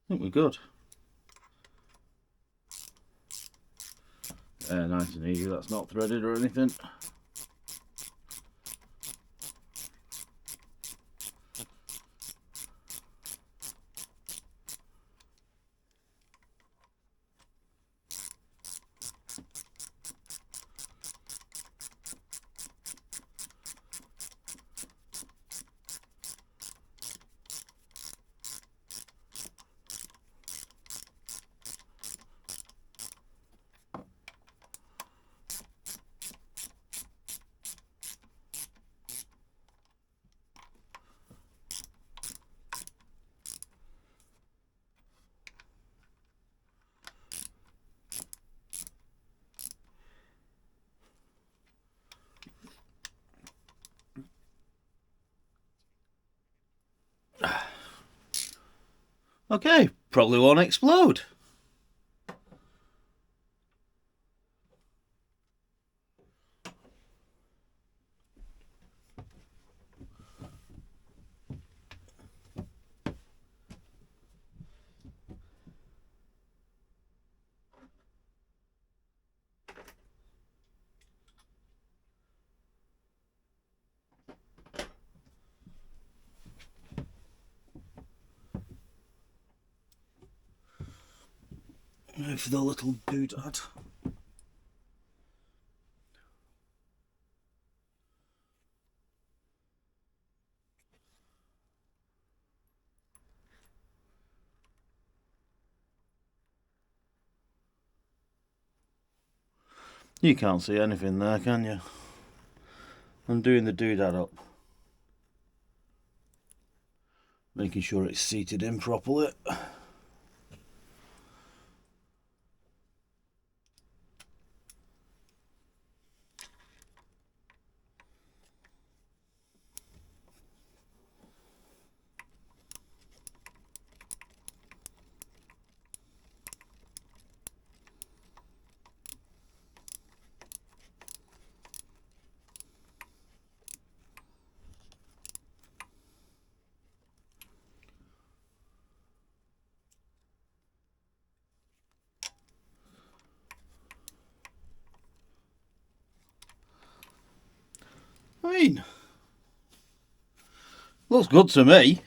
I think we're good. Nice and easy, that's not threaded or anything. Okay, probably won't explode. For the little doodad. You can't see anything there, can you? I'm doing the doodad up. Making sure it's seated in properly. mean? Looks good to me.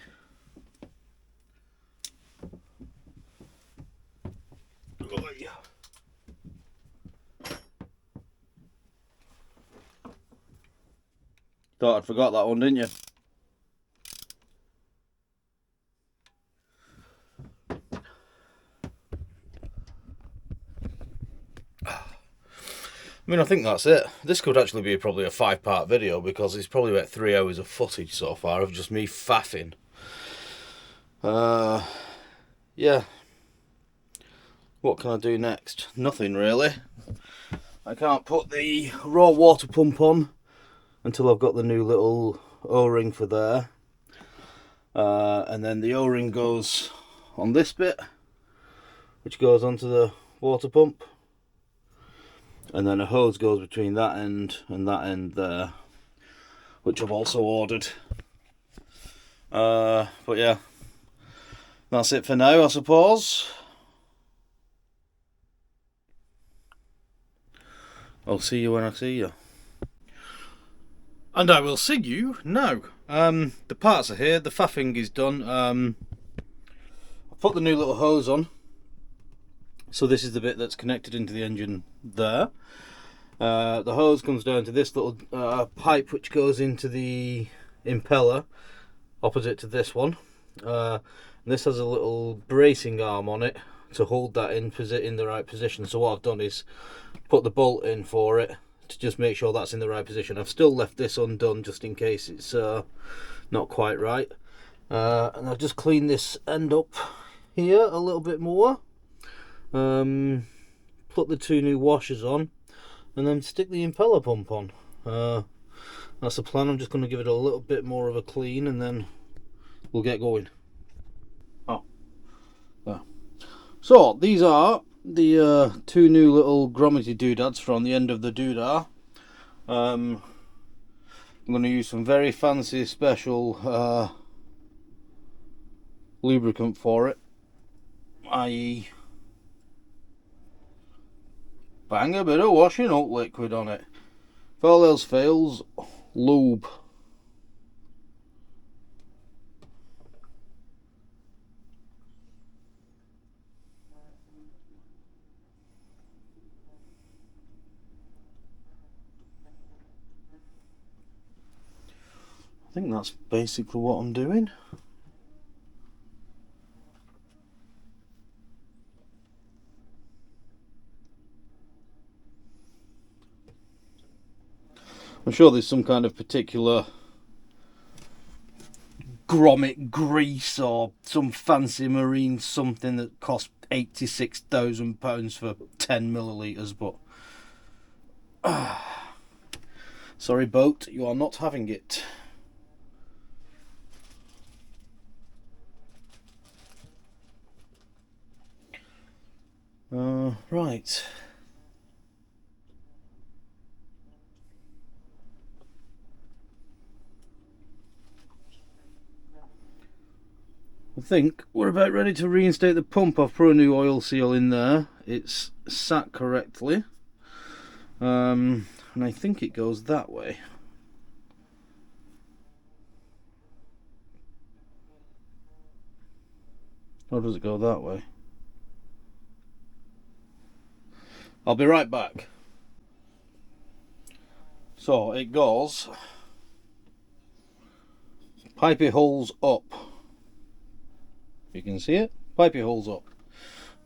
Thought I'd forgot that one, didn't you? I mean, I think that's it. This could actually be probably a 5-part video because it's probably about 3 hours of footage so far of just me faffing. Yeah. What can I do next? Nothing really. I can't put the raw water pump on until I've got the new little O-ring for there. And then the O-ring goes on this bit, which goes onto the water pump. And then a hose goes between that end and that end there, which I've also ordered. But yeah, that's it for now, I suppose. I'll see you when I see you. And I will see you now. The parts are here, the faffing is done. I put the new little hose on. So this is the bit that's connected into the engine there. The hose comes down to this little pipe which goes into the impeller opposite to this one. This has a little bracing arm on it to hold that in the right position. So what I've done is put the bolt in for it to just make sure that's in the right position. I've still left this undone just in case it's not quite right. And I'll just clean this end up here a little bit more. Put the 2 new washers on and then stick the impeller pump on. That's the plan. I'm just going to give it a little bit more of a clean and then we'll get going. Oh, there. So these are the 2 new little grommet doodads from the end of the doodah. I'm going to use some very fancy special lubricant for it, i.e. bang a bit of washing up liquid on it. If all else fails, lube. I think that's basically what I'm doing. I'm sure there's some kind of particular grommet grease or some fancy marine something that costs £86,000 for 10 millilitres, but sorry boat, you are not having it. Right. I think we're about ready to reinstate the pump. I've put a new oil seal in there. It's sat correctly. And I think it goes that way. Or does it go that way? I'll be right back. So it goes pipey holes up. You can see it, pipey holes up.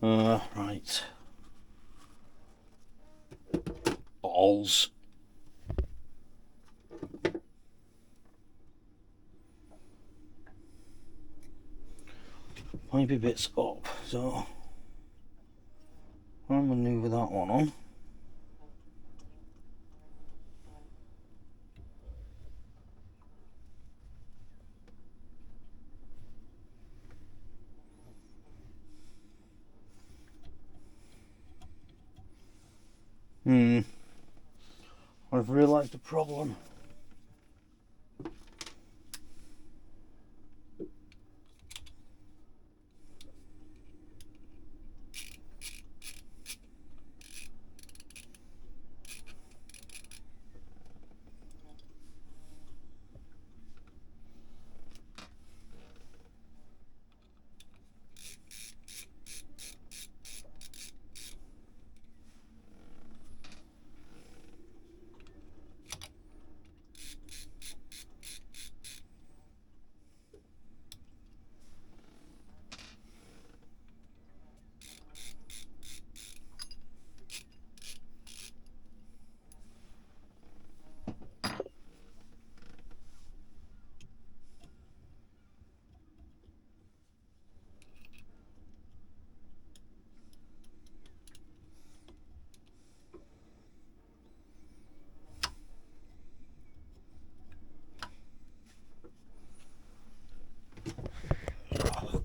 Right. Balls. Pipey bits up. So I'm gonna move that one on. I've realised a problem.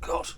God.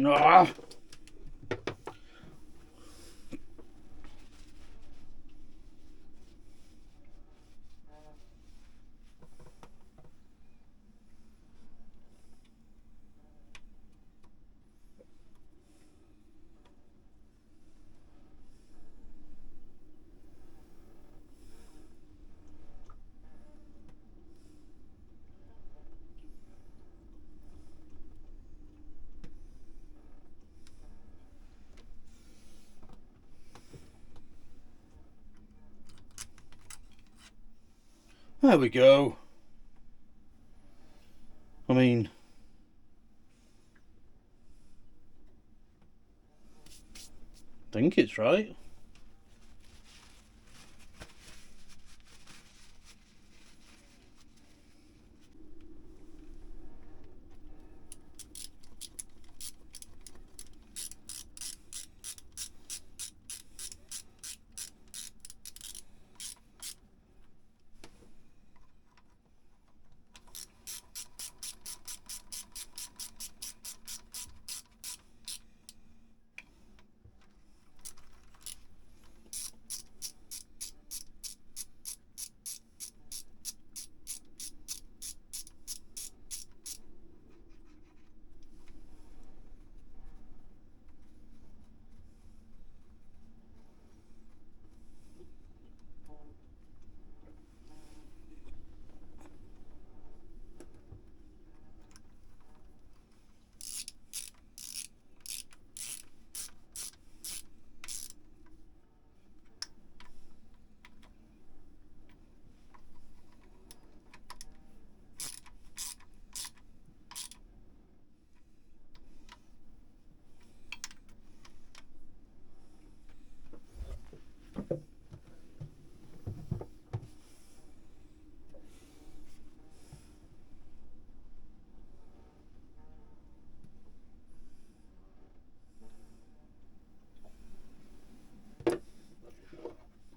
Ah. There we go. I mean, I think it's right.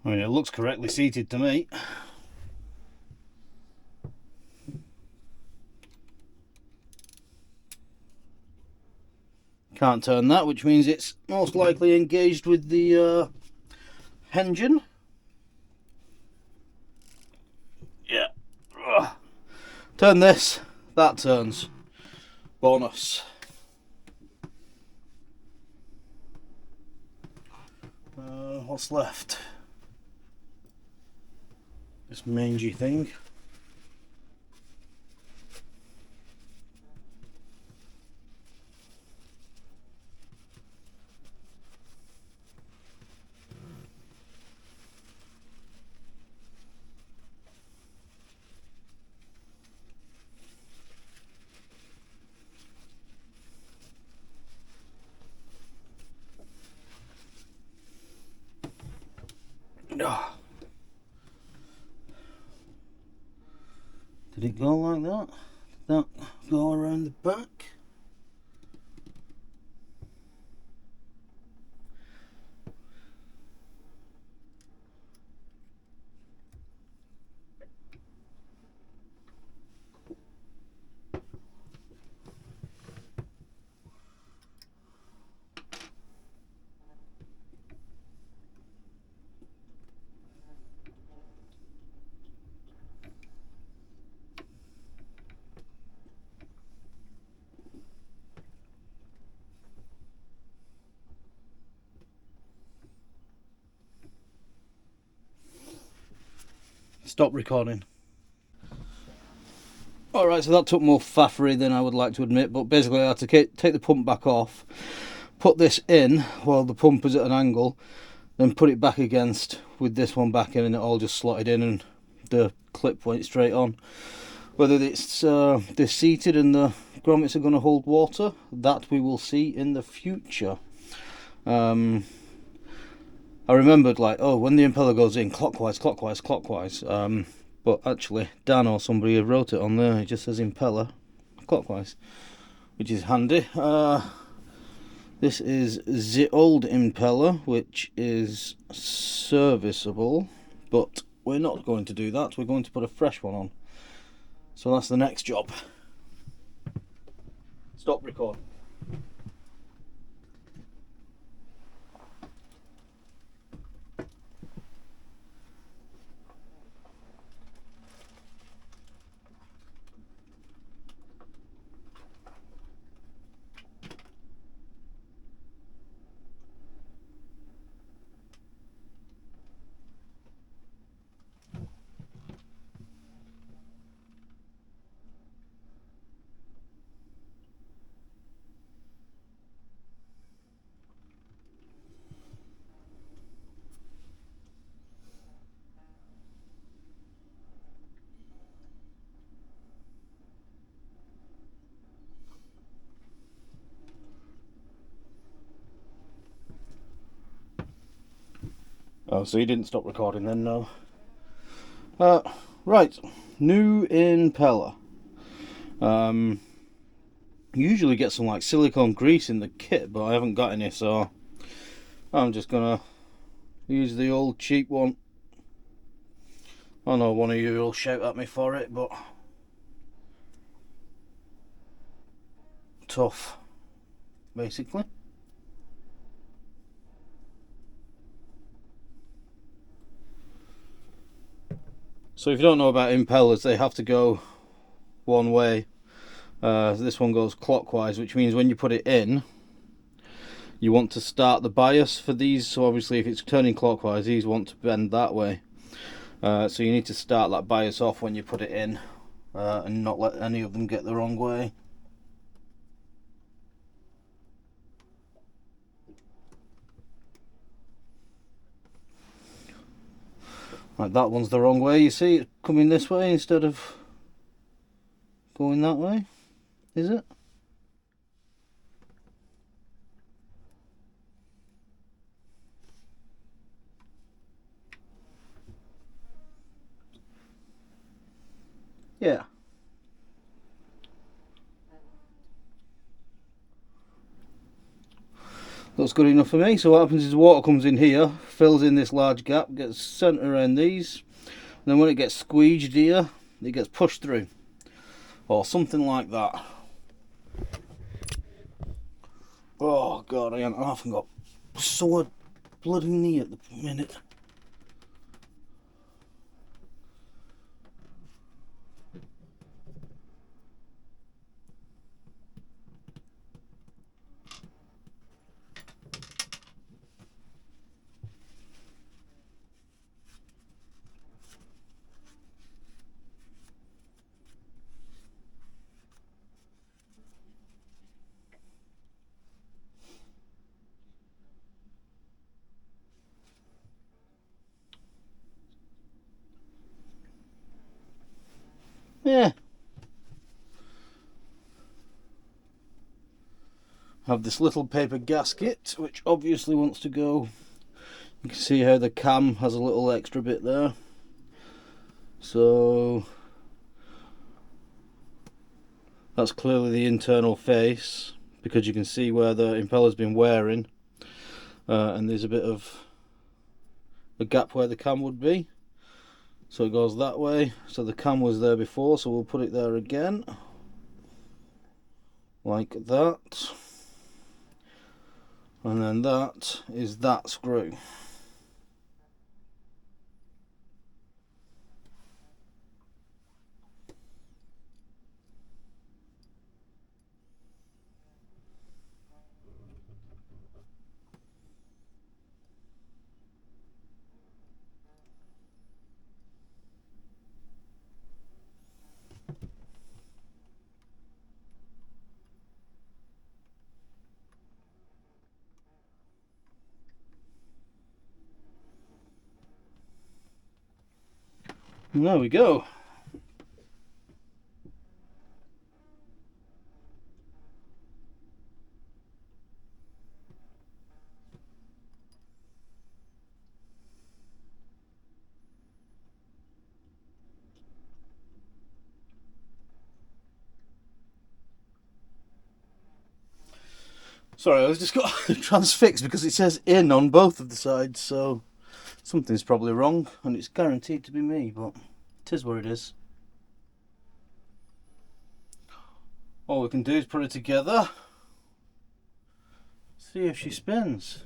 I mean, it looks correctly seated to me. Can't turn that, which means it's most likely engaged with the engine. Yeah. Ugh. Turn this, that turns. Bonus. What's left? This mangy thing. Did it go like that? Did that go around the back? stop recording. Alright, so that took more faffery than I would like to admit, but basically I had to take the pump back off, put this in while the pump is at an angle, then put it back against with this one back in, and it all just slotted in and the clip went straight on. Whether it's they're seated and the grommets are going to hold water, that we will see in the future. I remembered, like, oh, when the impeller goes in, clockwise, but actually Dan or somebody wrote it on there. It just says impeller clockwise, which is handy. This is the old impeller, which is serviceable, but we're not going to do that. We're going to put a fresh one on. So that's the next job. Stop recording. Oh, so you didn't stop recording then, no. Right, new impeller. Usually get some like silicone grease in the kit, but I haven't got any, so I'm just gonna use the old cheap one. I know one of you will shout at me for it, but tough, basically. So if you don't know about impellers, they have to go one way. This one goes clockwise, which means when you put it in, you want to start the bias for these. So obviously if it's turning clockwise, these want to bend that way. So you need to start that bias off when you put it in, and not let any of them get the wrong way. Like that one's the wrong way, you see, it's coming this way instead of going that way, is it? Yeah. Looks good enough for me. So what happens is the water comes in here, fills in this large gap, gets sent around these, and then when it gets squeeged here, it gets pushed through. Or something like that. Oh god, I haven't got sore bloody knee at the minute. Yeah. Have this little paper gasket, which obviously wants to go. You can see how the cam has a little extra bit there. So that's clearly the internal face, because you can see where the impeller's been wearing, and there's a bit of a gap where the cam would be. So it goes that way. So the cam was there before, so we'll put it there again, like that. And then that is that screw. And there we go. Sorry, I was just got transfixed because it says in on both of the sides, so something's probably wrong, and it's guaranteed to be me, but it is what it is. All we can do is put it together, see if she spins.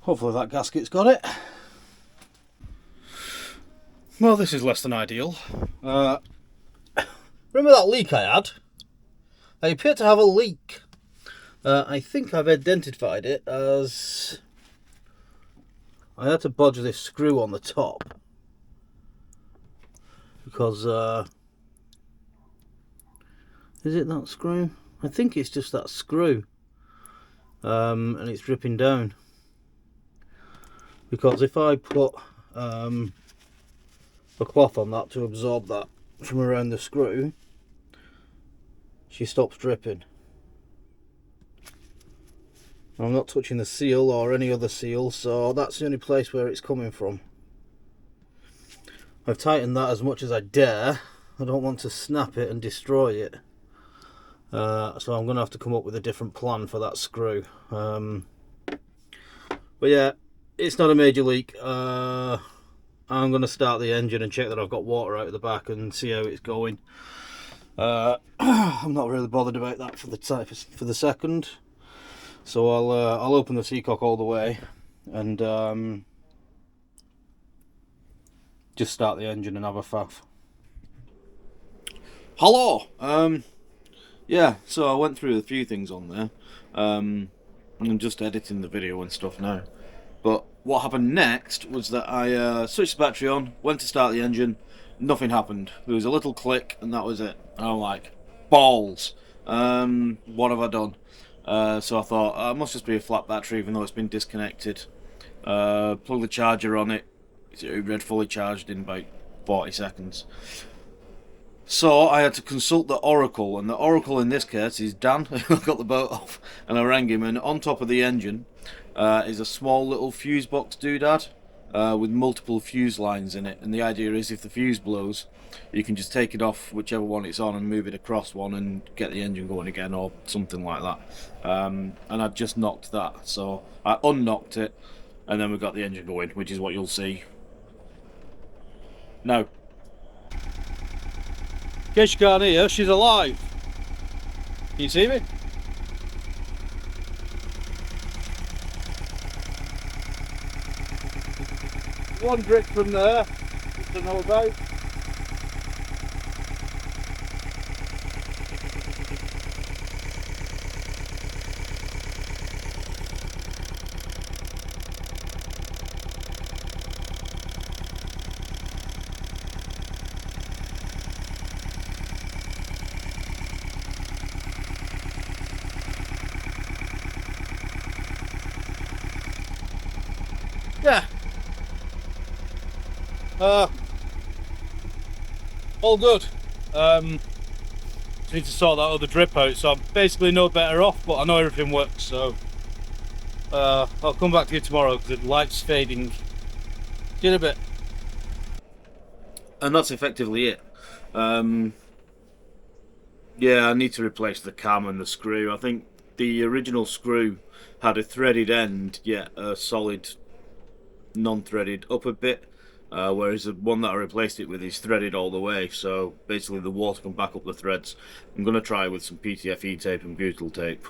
Hopefully that gasket's got it. Well, this is less than ideal. Remember that leak I had? I appear to have a leak. I think I've identified it as... I had to bodge this screw on the top. Because, is it that screw? I think it's just that screw. And it's dripping down. Because if I put a cloth on that to absorb that from around the screw, she stops dripping. I'm not touching the seal or any other seal, so that's the only place where it's coming from. I've tightened that as much as I dare. I don't want to snap it and destroy it. So I'm going to have to come up with a different plan for that screw. But yeah, it's not a major leak. I'm going to start the engine and check that I've got water out of the back and see how it's going. I'm not really bothered about that for the second. So I'll open the seacock all the way and just start the engine and have a faff. Hello. Yeah. So I went through a few things on there. I'm just editing the video and stuff now. But what happened next was that I switched the battery on, went to start the engine, nothing happened. There was a little click and that was it. And I'm like, balls. What have I done? So I thought, it must just be a flat battery even though it's been disconnected. Plug the charger on it. It read fully charged in about 40 seconds. So I had to consult the Oracle, and the Oracle in this case is Dan. I got the boat off and I rang him, and on top of the engine is a small little fuse box doodad with multiple fuse lines in it, and the idea is if the fuse blows you can just take it off whichever one it's on and move it across one and get the engine going again or something like that. And I'd just knocked that, so I unknocked it and then we got the engine going, which is what you'll see now. In case you can't hear, she's alive. Can you see me? One drip from there, just to know about. Yeah. All good. Need to sort that other drip out, so I'm basically no better off, but I know everything works, so I'll come back to you tomorrow because the light's fading. See you in a bit. And that's effectively it. Yeah, I need to replace the cam and the screw. I think the original screw had a threaded end, yet a solid non-threaded upper bit, whereas the one that I replaced it with is threaded all the way, so basically the water can back up the threads. I'm going to try with some PTFE tape and butyl tape.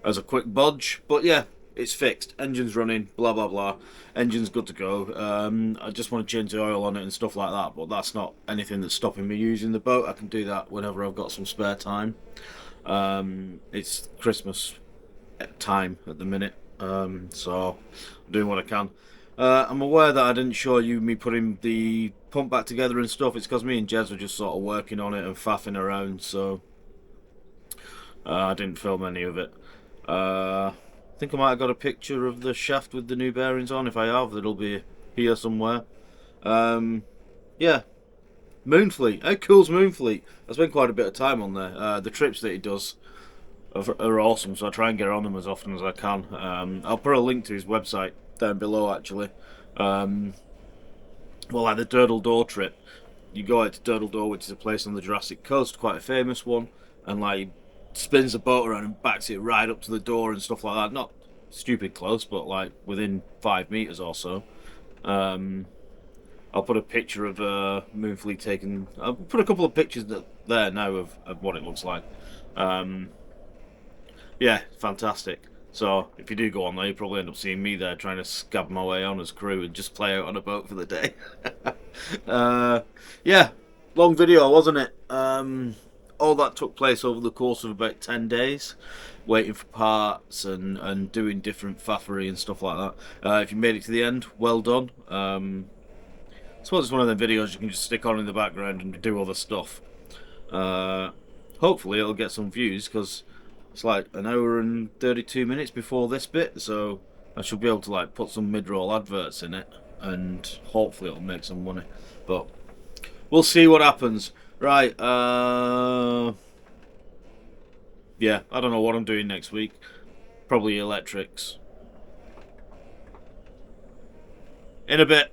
as a quick bodge. But yeah, it's fixed. Engine's running, blah blah blah. Engine's good to go. I just want to change the oil on it and stuff like that, but that's not anything that's stopping me using the boat. I can do that whenever I've got some spare time. It's Christmas time at the minute, so I'm doing what I can. I'm aware that I didn't show you me putting the pump back together and stuff. It's because me and Jez were just sort of working on it and faffing around, so I didn't film any of it. I think I might have got a picture of the shaft with the new bearings on. If I have, it'll be here somewhere. Yeah, Moonfleet. How cool's Moonfleet? I spent quite a bit of time on there. The trips that he does are awesome, so I try and get on them as often as I can. I'll put a link to his website down below, actually. Well, like the Durdle Door trip, you go out to Durdle Door, which is a place on the Jurassic Coast, quite a famous one, and like spins the boat around and backs it right up to the door and stuff like that. Not stupid close, but like within 5 meters or so. I'll put a picture of Moonfleet taken. I'll put a couple of pictures there now of what it looks like. Yeah, fantastic. So if you do go on there, you probably end up seeing me there trying to scab my way on as crew and just play out on a boat for the day. Yeah, long video, wasn't it? All that took place over the course of about 10 days, waiting for parts and doing different faffery and stuff like that. If you made it to the end, well done. I suppose it's one of the videos you can just stick on in the background and do other stuff. Hopefully it'll get some views, because it's like an hour and 32 minutes before this bit, so I should be able to like put some mid-roll adverts in it, and hopefully it'll make some money. But we'll see what happens. Right, yeah, I don't know what I'm doing next week. Probably electrics. In a bit.